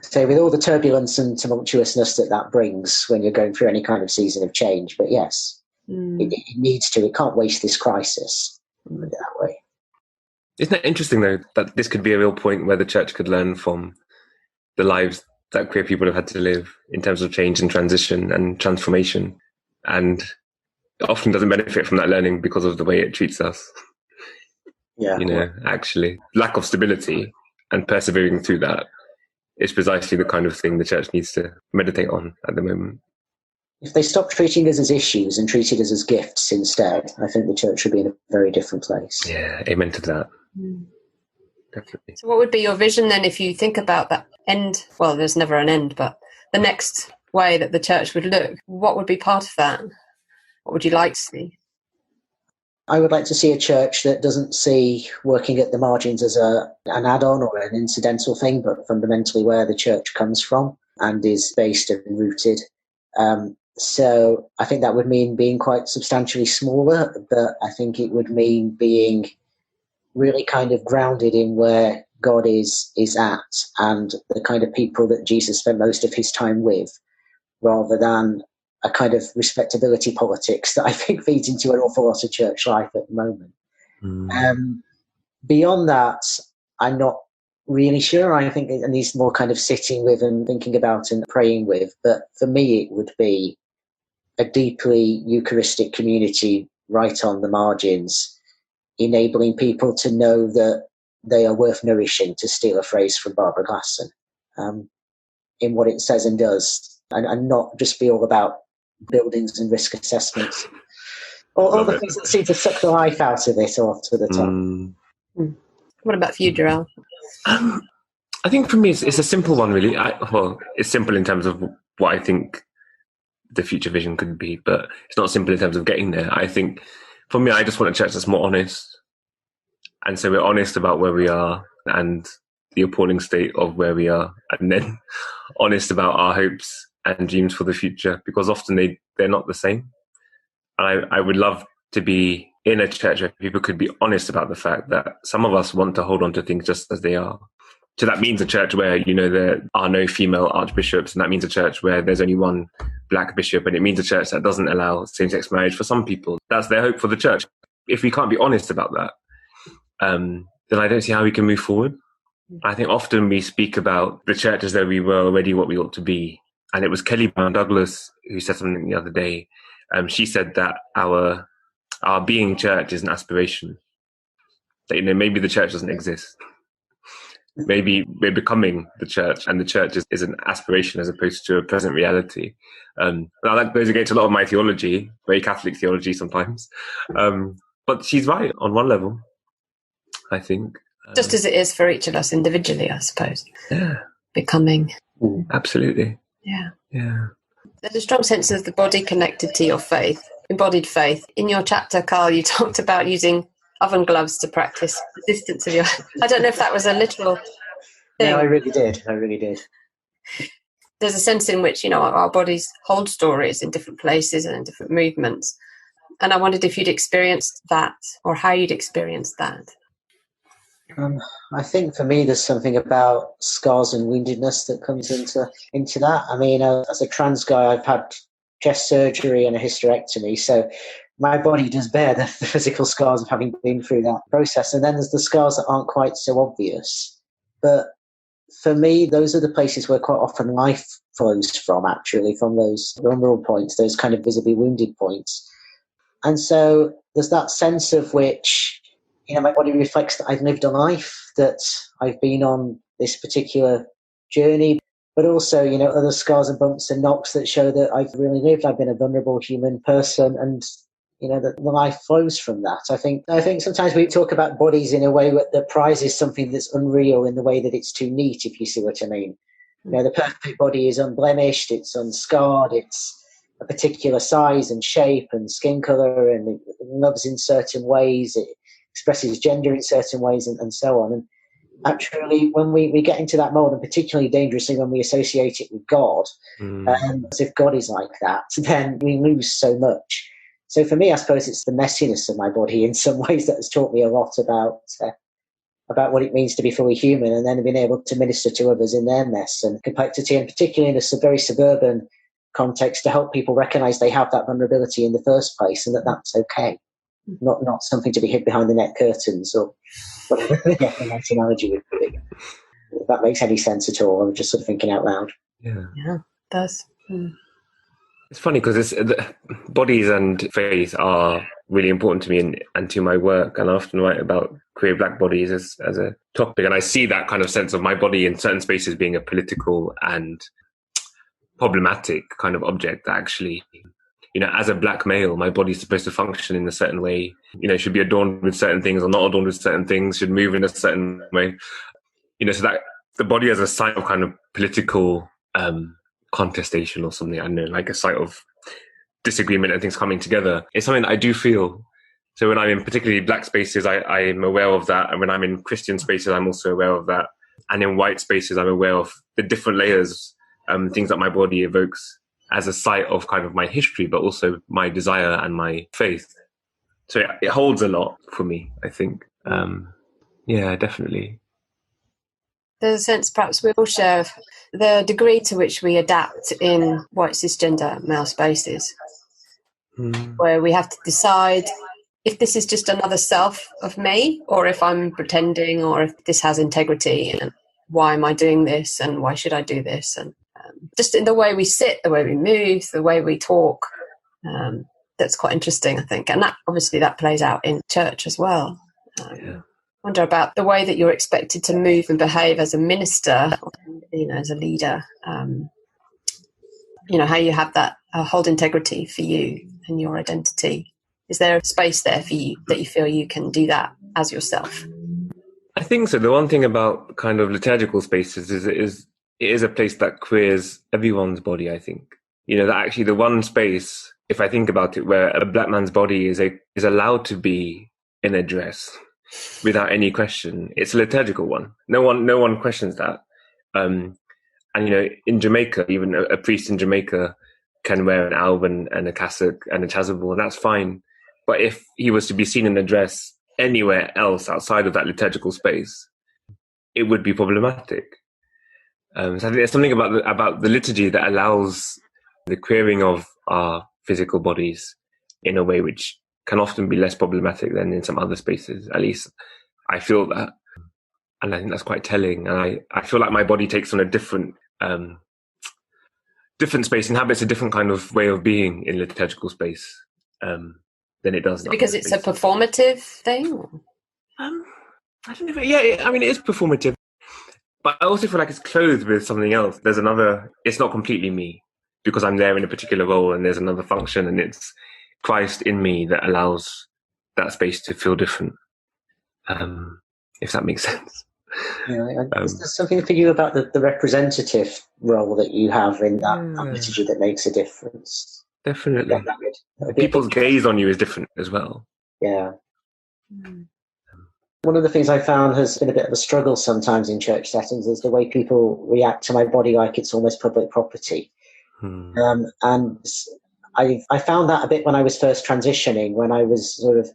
Speaker 3: So with all the turbulence and tumultuousness that brings when you're going through any kind of season of change, but yes, it needs to. It can't waste this crisis in that way.
Speaker 4: Isn't it interesting, though, that this could be a real point where the church could learn from the lives that queer people have had to live in terms of change and transition and transformation, and it often doesn't benefit from that learning because of the way it treats us.
Speaker 3: Yeah,
Speaker 4: actually, lack of stability and persevering through that is precisely the kind of thing the church needs to meditate on at the moment.
Speaker 3: If they stop treating us as issues and treated us as gifts instead, I think the church would be in a very different place.
Speaker 4: Yeah, amen to that. Definitely.
Speaker 2: So what would be your vision then if you think about that end? Well, there's never an end, but the next way that the church would look, what would be part of that? What would you like to see?
Speaker 3: I would like to see a church that doesn't see working at the margins as an add-on or an incidental thing, but fundamentally where the church comes from and is based and rooted. So I think that would mean being quite substantially smaller, but I think it would mean being really kind of grounded in where God is at and the kind of people that Jesus spent most of his time with, rather than a kind of respectability politics that I think feeds into an awful lot of church life at the moment. Beyond that, I'm not really sure. I think it needs more kind of sitting with and thinking about and praying with. But for me, it would be a deeply Eucharistic community right on the margins, enabling people to know that they are worth nourishing, to steal a phrase from Barbara Glasson, in what it says and does, and not just be all about buildings and risk assessments. All the things that seem to suck the life out of it all to the top.
Speaker 2: What about for you, Jarel?
Speaker 4: I think for me, it's a simple one, really. It's simple in terms of what I think the future vision could be, but it's not simple in terms of getting there. I think for me, I just want a church that's more honest. And so we're honest about where we are and the appalling state of where we are, and then honest about our hopes and dreams for the future, because often they're not the same. And I would love to be in a church where people could be honest about the fact that some of us want to hold on to things just as they are. So that means a church where, there are no female archbishops, and that means a church where there's only one black bishop, and it means a church that doesn't allow same-sex marriage for some people. That's their hope for the church. If we can't be honest about that, then I don't see how we can move forward. I think often we speak about the church as though we were already what we ought to be. And it was Kelly Brown Douglas who said something the other day. She said that our being church is an aspiration. That, maybe the church doesn't exist. Maybe we're becoming the church, and the church is an aspiration as opposed to a present reality. Now that goes against a lot of my theology, very Catholic theology sometimes. But she's right on one level, I think.
Speaker 2: Just as it is for each of us individually, I suppose.
Speaker 4: Yeah.
Speaker 2: Becoming.
Speaker 4: Absolutely.
Speaker 2: Yeah.
Speaker 4: Yeah.
Speaker 2: There's a strong sense of the body connected to your faith, embodied faith. In your chapter, Karl, you talked about using oven gloves to practice the distance of your... I don't know if that was a literal thing.
Speaker 3: No, I really did.
Speaker 2: There's a sense in which, our bodies hold stories in different places and in different movements. And I wondered if you'd experienced that, or how you'd experienced that.
Speaker 3: I think for me, there's something about scars and woundedness that comes into that. I mean, as a trans guy, I've had chest surgery and a hysterectomy, so my body does bear the physical scars of having been through that process. And then there's the scars that aren't quite so obvious. But for me, those are the places where quite often life flows from, actually, from those vulnerable points, those kind of visibly wounded points. And so there's that sense of which, my body reflects that I've lived a life, that I've been on this particular journey, but also, other scars and bumps and knocks that show that I've really lived. I've been a vulnerable human person, and, that the life flows from that. I think sometimes we talk about bodies in a way that prizes something that's unreal in the way that it's too neat, if you see what I mean. The perfect body is unblemished, it's unscarred, it's a particular size and shape and skin colour, and it loves in certain ways, it expresses gender in certain ways, and so on. And actually, when we get into that mold, and particularly dangerously when we associate it with God, as if God is like that, then we lose so much. So for me, I suppose it's the messiness of my body in some ways that has taught me a lot about what it means to be fully human, and then being able to minister to others in their mess and complexity, and particularly in a very suburban context, to help people recognise they have that vulnerability in the first place, and that that's okay. Not something to be hid behind the net curtains, or whatever the nice analogy would be. If that makes any sense at all, I'm just sort of thinking out loud.
Speaker 2: Yeah, it does.
Speaker 4: It's funny because bodies and faith are really important to me and to my work, and I often write about queer black bodies as a topic, and I see that kind of sense of my body in certain spaces being a political and problematic kind of object that actually, as a black male, my body's supposed to function in a certain way, should be adorned with certain things or not adorned with certain things, should move in a certain way, so that the body as a site of kind of political contestation or something, I don't know, like a site of disagreement and things coming together, is something that I do feel. So when I'm in particularly black spaces, I'm aware of that. And when I'm in Christian spaces, I'm also aware of that. And in white spaces, I'm aware of the different layers, things that my body evokes as a site of kind of my history, but also my desire and my faith. So it holds a lot for me, I think. Yeah, definitely.
Speaker 2: There's a sense perhaps we all share of the degree to which we adapt in white cisgender male spaces, where we have to decide if this is just another self of me, or if I'm pretending, or if this has integrity, and why am I doing this, and why should I do this, and just in the way we sit, the way we move, the way we talk. That's quite interesting, I think. And that obviously that plays out in church as well. I wonder about the way that you're expected to move and behave as a minister, as a leader, how you have that hold integrity for you and your identity. Is there a space there for you that you feel you can do that as yourself?
Speaker 4: I think so. The one thing about kind of liturgical spaces is it is a place that queers everyone's body, I think. That actually the one space, if I think about it, where a black man's body is allowed to be in a dress without any question, it's a liturgical one. No one questions that. And in Jamaica, even a priest in Jamaica can wear an alb and a cassock and a chasuble, and that's fine. But if he was to be seen in a dress anywhere else outside of that liturgical space, it would be problematic. So I think there's something about the liturgy that allows the queering of our physical bodies in a way which can often be less problematic than in some other spaces. At least I feel that. And I think that's quite telling. And I feel like my body takes on a different space, inhabits a different kind of way of being in liturgical space than it does.
Speaker 2: Because it's a performative thing?
Speaker 4: I don't know. Yeah, I mean, it is performative. But I also feel like it's clothed with something else. It's not completely me because I'm there in a particular role and there's another function, and it's Christ in me that allows that space to feel different. If that makes sense.
Speaker 3: Yeah, is there something for you about the representative role that you have in that liturgy that makes a difference?
Speaker 4: Definitely. People's gaze on you is different as well.
Speaker 3: Yeah. One of the things I found has been a bit of a struggle sometimes in church settings is the way people react to my body like it's almost public property. And I found that a bit when I was first transitioning, when I was sort of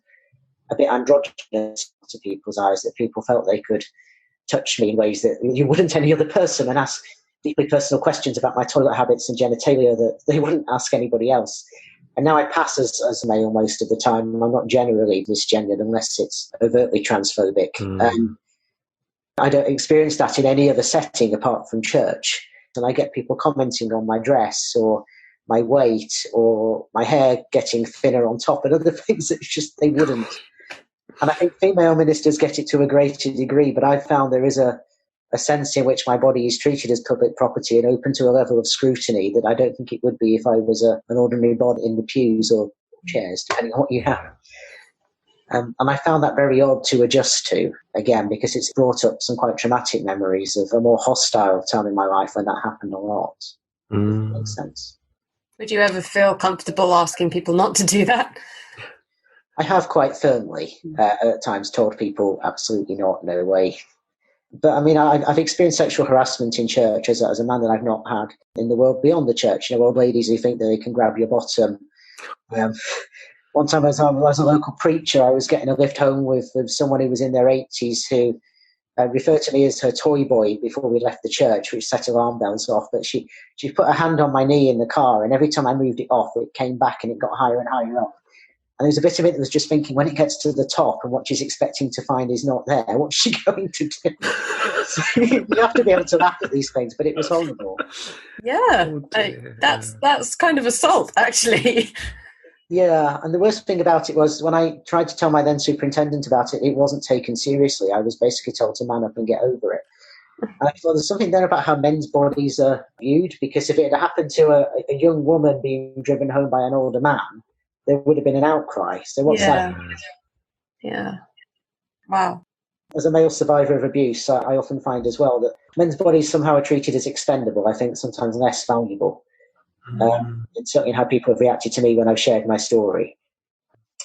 Speaker 3: a bit androgynous to people's eyes, that people felt they could touch me in ways that you wouldn't any other person and ask deeply personal questions about my toilet habits and genitalia that they wouldn't ask anybody else. And now I pass as male most of the time. I'm not generally misgendered unless it's overtly transphobic. I don't experience that in any other setting apart from church. And I get people commenting on my dress or my weight or my hair getting thinner on top and other things that just they wouldn't. And I think female ministers get it to a greater degree, but I've found there is a sense in which my body is treated as public property and open to a level of scrutiny that I don't think it would be if I was an ordinary body in the pews or chairs, depending on what you have. And I found that very odd to adjust to, again, because it's brought up some quite traumatic memories of a more hostile time in my life when that happened a lot. If that makes sense.
Speaker 2: Would you ever feel comfortable asking people not to do that?
Speaker 3: I have quite firmly at times told people absolutely not, no way. But I mean, I've experienced sexual harassment in church as a man that I've not had in the world beyond the church. You know, old ladies who think that they can grab your bottom. One time as I was a local preacher, I was getting a lift home with someone who was in their 80s who referred to me as her toy boy before we left the church, which set alarm bells off. But she put her hand on my knee in the car, and every time I moved it off, it came back and it got higher and higher up. And there was a bit of it that was just thinking, when it gets to the top and what she's expecting to find is not there, what's she going to do? So you have to be able to laugh at these things, but it was horrible.
Speaker 2: Yeah, that's kind of assault, actually.
Speaker 3: Yeah, and the worst thing about it was when I tried to tell my then superintendent about it, it wasn't taken seriously. I was basically told to man up and get over it. And I thought there's something there about how men's bodies are viewed, because if it had happened to a young woman being driven home by an older man, there would have been an outcry. So what's that?
Speaker 2: Yeah. Wow.
Speaker 3: As a male survivor of abuse, I often find as well that men's bodies somehow are treated as expendable, I think sometimes less valuable. It's certainly how people have reacted to me when I've shared my story.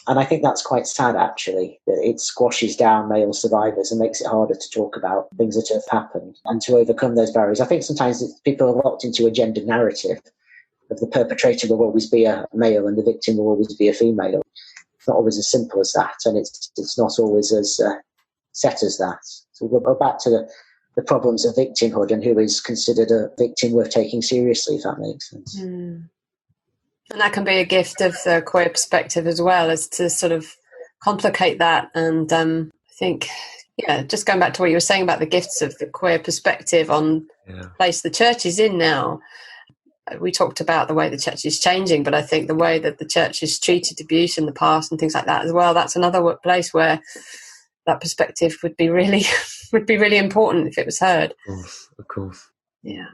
Speaker 3: And I think that's quite sad, actually, that it squashes down male survivors and makes it harder to talk about things that have happened and to overcome those barriers. I think sometimes people are locked into a gender narrative of the perpetrator will always be a male and the victim will always be a female. It's not always as simple as that, and it's not always as set as that. So we'll go back to the problems of victimhood and who is considered a victim worth taking seriously, if that makes sense.
Speaker 2: And that can be a gift of the queer perspective as well, as to sort of complicate that. And I think, just going back to what you were saying about the gifts of the queer perspective on the place the church is in now. We talked about the way the church is changing, but I think the way that the church has treated abuse in the past and things like that as well, that's another place where that perspective would be really important if it was heard.
Speaker 4: Of course.
Speaker 2: Yeah.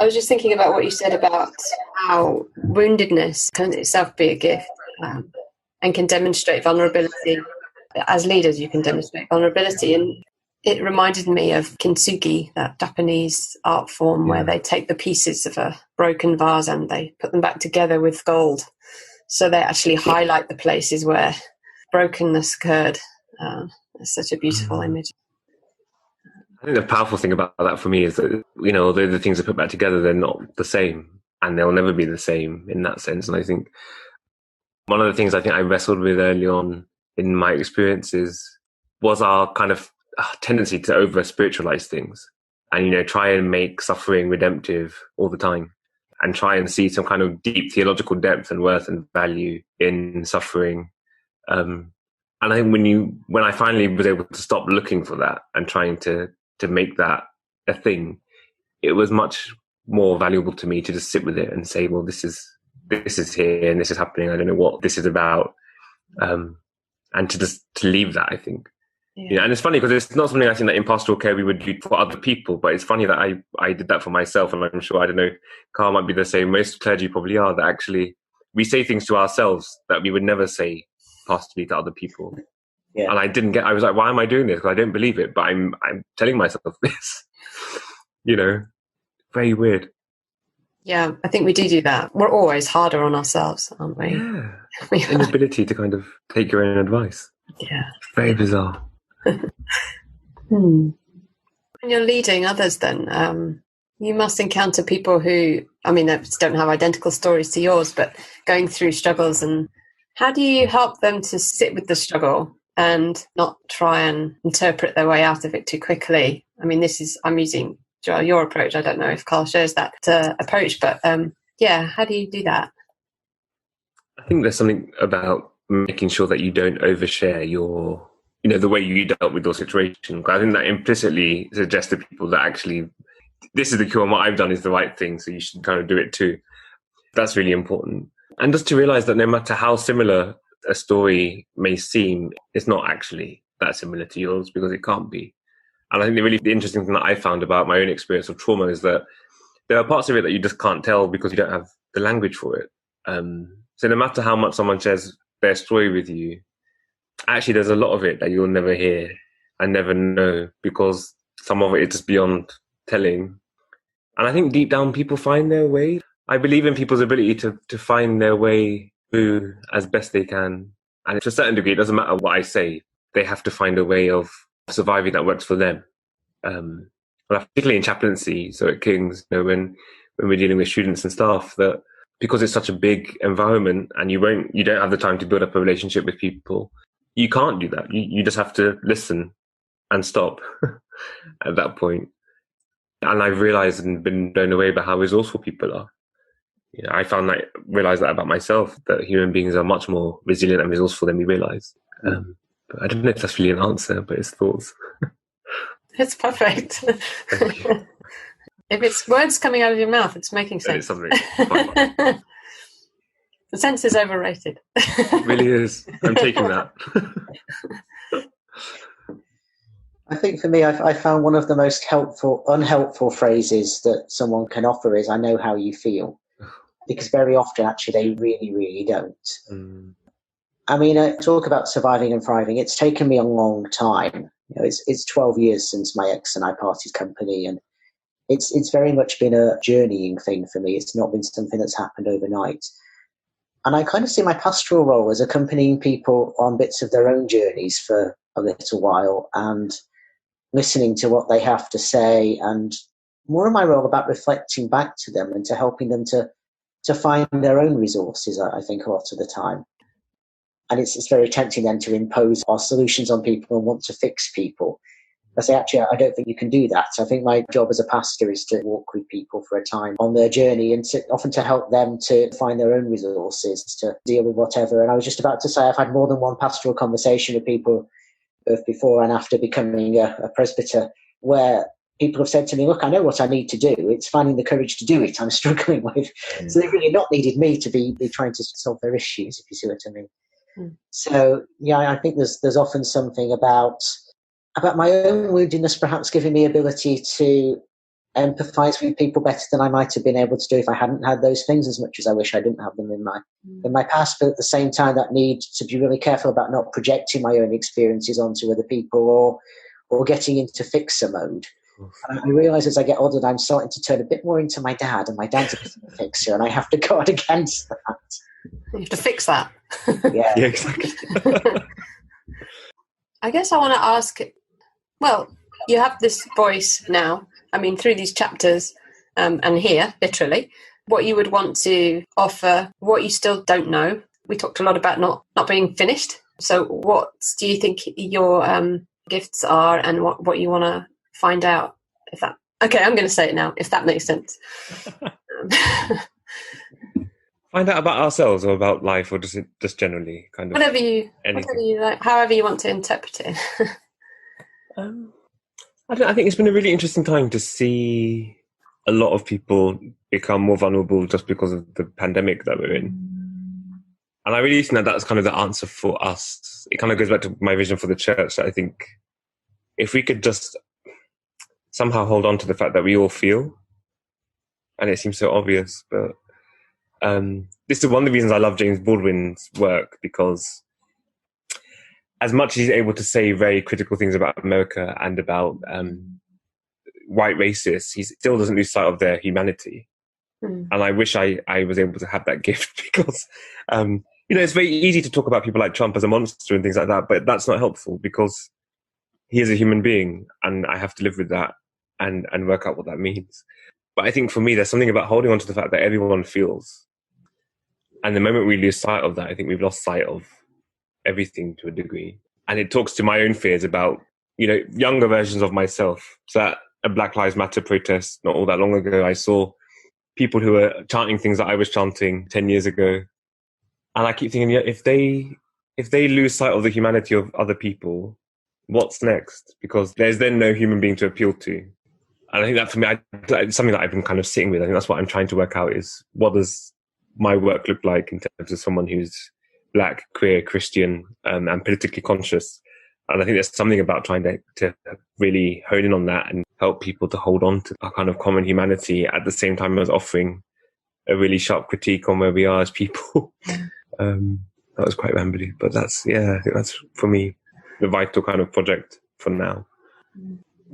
Speaker 2: I was just thinking about what you said about how woundedness can itself be a gift and can demonstrate vulnerability. As leaders, you can demonstrate vulnerability. And it reminded me of kintsugi, that Japanese art form where they take the pieces of a broken vase and they put them back together with gold. So they actually highlight the places where brokenness occurred. It's such a beautiful image.
Speaker 4: I think the powerful thing about that for me is that, although the things are put back together, they're not the same and they'll never be the same in that sense. And I think one of the things I think I wrestled with early on in my experiences was our kind of tendency to over spiritualize things and, try and make suffering redemptive all the time and try and see some kind of deep theological depth and worth and value in suffering. And I think when I finally was able to stop looking for that and trying to make that a thing, it was much more valuable to me to just sit with it and say, well, this is here and this is happening. I don't know what this is about. And to leave that, I think. Yeah. And it's funny because it's not something I think that in pastoral care we would do for other people, but it's funny that I did that for myself, and I'm sure, I don't know, Karl might be the same. Most clergy probably are, that actually we say things to ourselves that we would never say pastorally to other people. Yeah. And I was like, why am I doing this? Because I don't believe it, but I'm telling myself this. Very weird.
Speaker 2: Yeah, I think we do that. We're always harder on ourselves, aren't we?
Speaker 4: Yeah. Inability to kind of take your own advice.
Speaker 2: Yeah.
Speaker 4: It's very bizarre.
Speaker 2: When you're leading others then, you must encounter people who, they don't have identical stories to yours, but going through struggles. And how do you help them to sit with the struggle and not try and interpret their way out of it too quickly? I'm using, Jarel, your approach. I don't know if Karl shares that approach, but how do you do that?
Speaker 4: I think there's something about making sure that you don't overshare the way you dealt with your situation. I think that implicitly suggests to people that actually this is the cure and what I've done is the right thing, so you should kind of do it too. That's really important. And just to realize that no matter how similar a story may seem, it's not actually that similar to yours, because it can't be. And I think the interesting thing that I found about my own experience of trauma is that there are parts of it that you just can't tell because you don't have the language for it. So no matter how much someone shares their story with you, actually there's a lot of it that you'll never hear and never know, because some of it is just beyond telling. And I think deep down people find their way. I believe in people's ability to find their way through as best they can. And to a certain degree, it doesn't matter what I say. They have to find a way of surviving that works for them. Particularly in chaplaincy, so at King's, when we're dealing with students and staff, that because it's such a big environment and you don't have the time to build up a relationship with people, you can't do that. You just have to listen and stop at that point. And I've realized and been blown away by how resourceful people are. I realized that about myself, that human beings are much more resilient and resourceful than we realize. But I don't know if that's really an answer, but it's thoughts.
Speaker 2: It's perfect. If it's words coming out of your mouth, it's making sense.
Speaker 4: It's something. The
Speaker 2: sense is overrated.
Speaker 4: It really is. I'm taking that.
Speaker 3: I think for me, I found one of the most unhelpful phrases that someone can offer is, I know how you feel. Because very often, actually, they really, really don't. I talk about surviving and thriving. It's taken me a long time. It's 12 years since my ex and I parted company, and it's very much been a journeying thing for me. It's not been something that's happened overnight. And I kind of see my pastoral role as accompanying people on bits of their own journeys for a little while and listening to what they have to say, and more of my role about reflecting back to them and to helping them to find their own resources, I think, a lot of the time. And it's very tempting then to impose our solutions on people and want to fix people. I say, actually, I don't think you can do that. So I think my job as a pastor is to walk with people for a time on their journey and often to help them to find their own resources, to deal with whatever. And I was just about to say, I've had more than one pastoral conversation with people both before and after becoming a presbyter, where people have said to me, look, I know what I need to do. It's finding the courage to do it I'm struggling with. So they've really not needed me to be trying to solve their issues, if you see what I mean. So, I think there's often something about my own woundedness perhaps giving me ability to empathise with people better than I might have been able to do if I hadn't had those things, as much as I wish I didn't have them in my past. But at the same time, that need to be really careful about not projecting my own experiences onto other people or getting into fixer mode. And I realise as I get older that I'm starting to turn a bit more into my dad, and my dad's a bit of a fixer, and I have to guard against that.
Speaker 2: You have to fix that.
Speaker 3: Yeah,
Speaker 4: exactly.
Speaker 2: I guess I want to ask, well, you have this voice now, through these chapters and here, literally, what you would want to offer, what you still don't know. We talked a lot about not being finished. So what do you think your gifts are, and what you want to find out? Okay, I'm going to say it now, if that makes sense.
Speaker 4: Find out about ourselves or about life, or just generally kind of
Speaker 2: whatever you like, however you want to interpret it.
Speaker 4: I think it's been a really interesting time to see a lot of people become more vulnerable just because of the pandemic that we're in. And I really think that that's kind of the answer for us. It kind of goes back to my vision for the church. That I think if we could just somehow hold on to the fact that we all feel, and it seems so obvious, but this is one of the reasons I love James Baldwin's work, because as much as he's able to say very critical things about America and about white racists, he still doesn't lose sight of their humanity. And I wish I was able to have that gift, because it's very easy to talk about people like Trump as a monster and things like that, but that's not helpful, because he is a human being and I have to live with that and work out what that means. But I think for me, there's something about holding on to the fact that everyone feels. And the moment we lose sight of that, I think we've lost sight of everything to a degree. And it talks to my own fears about, younger versions of myself. So at a Black Lives Matter protest not all that long ago, I saw people who were chanting things that I was chanting 10 years ago. And I keep thinking, if they lose sight of the humanity of other people, what's next? Because there's then no human being to appeal to. And I think that for me, it's something that I've been kind of sitting with. I think that's what I'm trying to work out, is what does my work look like in terms of someone who's Black, queer, Christian, and politically conscious. And I think there's something about trying to really hone in on that and help people to hold on to a kind of common humanity at the same time as offering a really sharp critique on where we are as people. That was quite rambly, but I think that's, for me, the vital kind of project for now.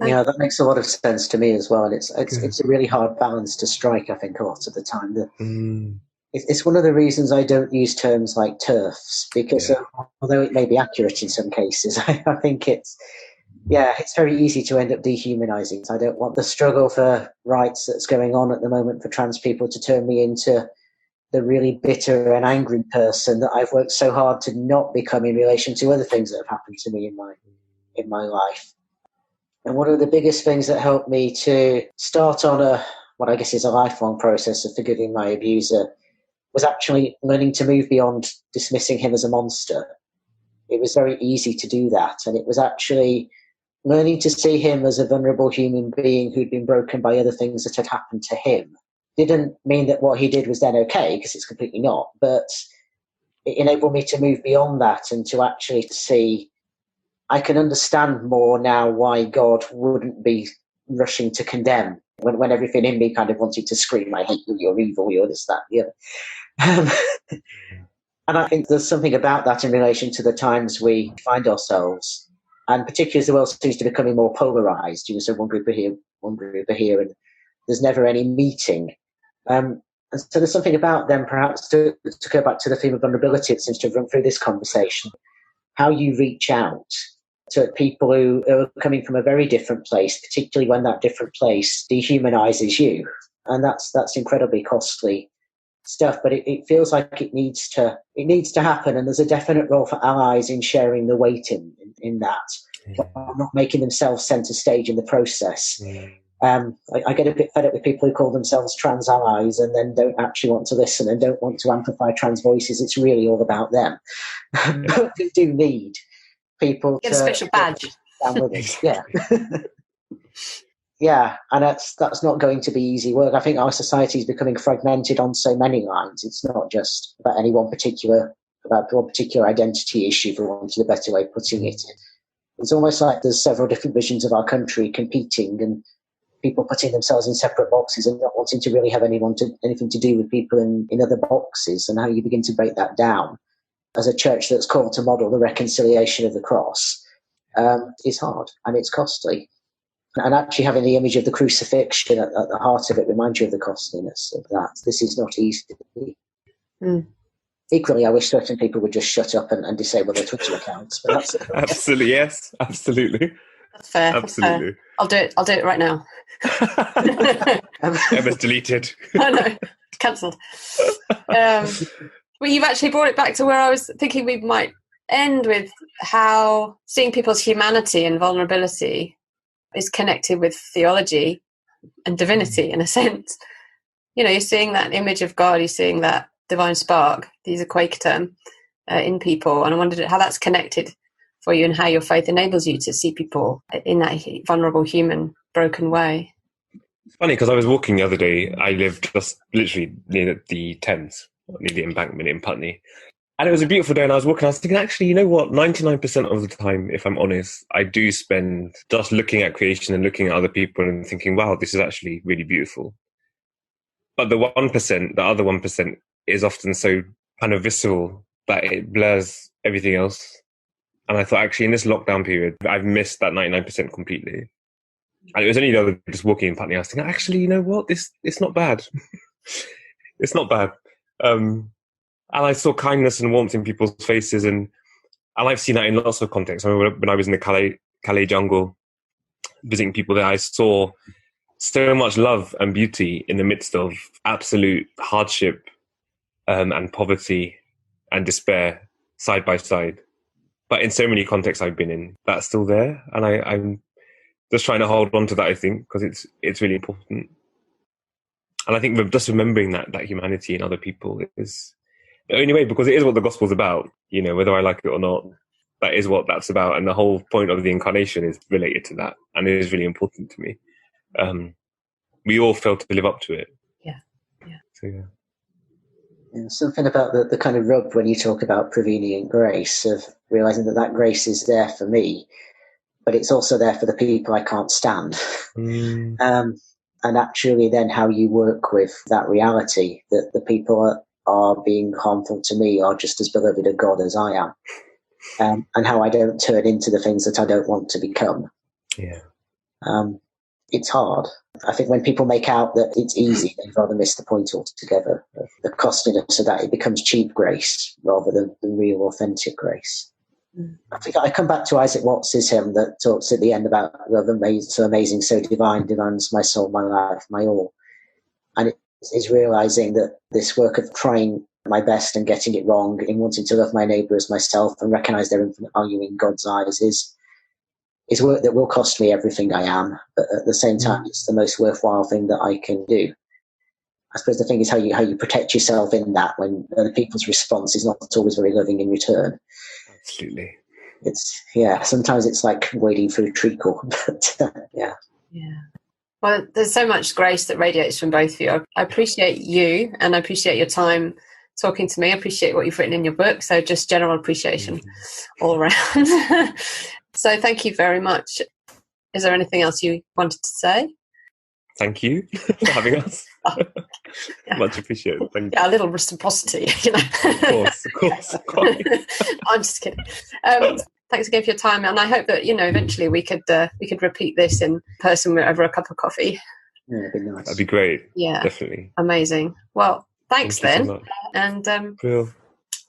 Speaker 3: Yeah, that makes a lot of sense to me as well. And it's a really hard balance to strike, I think, a lot of the time. It's one of the reasons I don't use terms like TERFs, because although it may be accurate in some cases, I think it's very easy to end up dehumanizing. I don't want the struggle for rights that's going on at the moment for trans people to turn me into the really bitter and angry person that I've worked so hard to not become in relation to other things that have happened to me in my life. And one of the biggest things that helped me to start on what I guess is a lifelong process of forgiving my abuser was actually learning to move beyond dismissing him as a monster. It was very easy to do that. And it was actually learning to see him as a vulnerable human being who'd been broken by other things that had happened to him. Didn't mean that what he did was then okay, because it's completely not. But it enabled me to move beyond that and to actually see, I can understand more now why God wouldn't be rushing to condemn when everything in me kind of wanted to scream, I hate you, you're evil, you're this, that, the other. And I think there's something about that in relation to the times we find ourselves, and particularly as the world seems to be becoming more polarized, so one group are here, and there's never any meeting. And so there's something about them, perhaps, to go back to the theme of vulnerability that seems to run through this conversation, how you reach out to people who are coming from a very different place, particularly when that different place dehumanizes you. And that's incredibly costly stuff, but it feels like it needs to happen, and there's a definite role for allies in sharing the weight in that, but not making themselves center stage in the process. I get a bit fed up with people who call themselves trans allies and then don't actually want to listen and don't want to amplify trans voices. It's really all about them. But we do need people
Speaker 2: get a special badge.
Speaker 3: Stand with us. Yeah. Yeah, and that's not going to be easy work. I think our society is becoming fragmented on so many lines. It's not just about one particular identity issue, for want of a better way of putting it. It's almost like there's several different visions of our country competing, and people putting themselves in separate boxes and not wanting to really have anything to do with people in other boxes, and how you begin to break that down as a church that's called to model the reconciliation of the cross is hard, and it's costly. And actually having the image of the crucifixion at the heart of it reminds you of the costliness of that. This is not easy. Equally, I wish certain people would just shut up and disable their Twitter accounts. But that's
Speaker 4: absolutely, yes, absolutely.
Speaker 2: That's fair.
Speaker 4: Absolutely.
Speaker 2: That's fair. I'll do it right now.
Speaker 4: Emma's deleted.
Speaker 2: Oh no, cancelled. Well, you've actually brought it back to where I was thinking we might end with, how seeing people's humanity and vulnerability is connected with theology and divinity in a sense. You're seeing that image of God, you're seing that divine spark, to use a Quaker term, in people. And I wondered how that's connected for you and how your faith enables you to see people in that vulnerable, human, broken way.
Speaker 4: It's funny because I was walking the other day. I live just literally near the Thames, near the embankment in Putney. And it was a beautiful day, and I was walking. I was thinking, actually, you know what? 99% of the time, if I'm honest, I do spend just looking at creation and looking at other people and thinking, wow, this is actually really beautiful. But the 1%, the other 1%, is often so kind of visceral that it blurs everything else. And I thought, actually, in this lockdown period, I've missed that 99% completely. And it was only the other day, just walking in Putney, I was thinking, actually, you know what? It's not bad. It's not bad. And I saw kindness and warmth in people's faces, and I've seen that in lots of contexts. I remember when I was in the Calais jungle, visiting people there, I saw so much love and beauty in the midst of absolute hardship and poverty and despair side by side. But in so many contexts I've been in, that's still there, and I'm just trying to hold on to that, I think, because it's really important. And I think we're just remembering that humanity in other people is the only way, because it is what the gospel's about, you know, whether I like it or not. That is what that's about, and the whole point of the incarnation is related to that, and it is really important to me. We all fail to live up to it.
Speaker 2: Yeah.
Speaker 4: So, yeah.
Speaker 3: And something about the kind of rub when you talk about prevenient grace, of realising that grace is there for me, but it's also there for the people I can't stand. And actually then how you work with that reality, that the people are being harmful to me are just as beloved of God as I am. And how I don't turn into the things that I don't want to become.
Speaker 4: Yeah.
Speaker 3: It's hard. I think when people make out that it's easy, they'd rather miss the point altogether. The costliness of that, it becomes cheap grace rather than real authentic grace. I think I come back to Isaac Watts' hymn that talks at the end about love so amazing, so divine, demands my soul, my life, my all. And it is realising that this work of trying my best and getting it wrong, in wanting to love my neighbour as myself and recognise their infinite value in God's eyes, is work that will cost me everything I am, but at the same time, it's the most worthwhile thing that I can do. I suppose the thing is how you protect yourself in that when other people's response is not always very loving in return.
Speaker 4: Absolutely.
Speaker 3: Sometimes it's like wading through treacle, but yeah.
Speaker 2: Well, there's so much grace that radiates from both of you. I appreciate you, and I appreciate your time talking to me. I appreciate what you've written in your book. So just general appreciation all around. So thank you very much. Is there anything else you wanted to say?
Speaker 4: Thank you for having us. Much appreciated. Thank you.
Speaker 2: Yeah, a little reciprocity, you know.
Speaker 4: Of course.
Speaker 2: I'm just kidding. Thanks again for your time, and I hope that eventually we could repeat this in person over a cup of coffee.
Speaker 3: Yeah, it'd be nice.
Speaker 4: That'd be great.
Speaker 2: Yeah,
Speaker 4: definitely.
Speaker 2: Amazing. Well, thanks then,
Speaker 4: so
Speaker 2: and
Speaker 4: cool.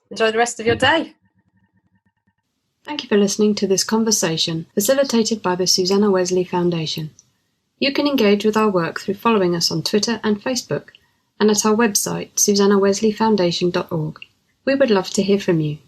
Speaker 2: Enjoy the rest of your day.
Speaker 1: Thank you for listening to this conversation facilitated by the Susanna Wesley Foundation. You can engage with our work through following us on Twitter and Facebook, and at our website, susannawesleyfoundation.org. We would love to hear from you.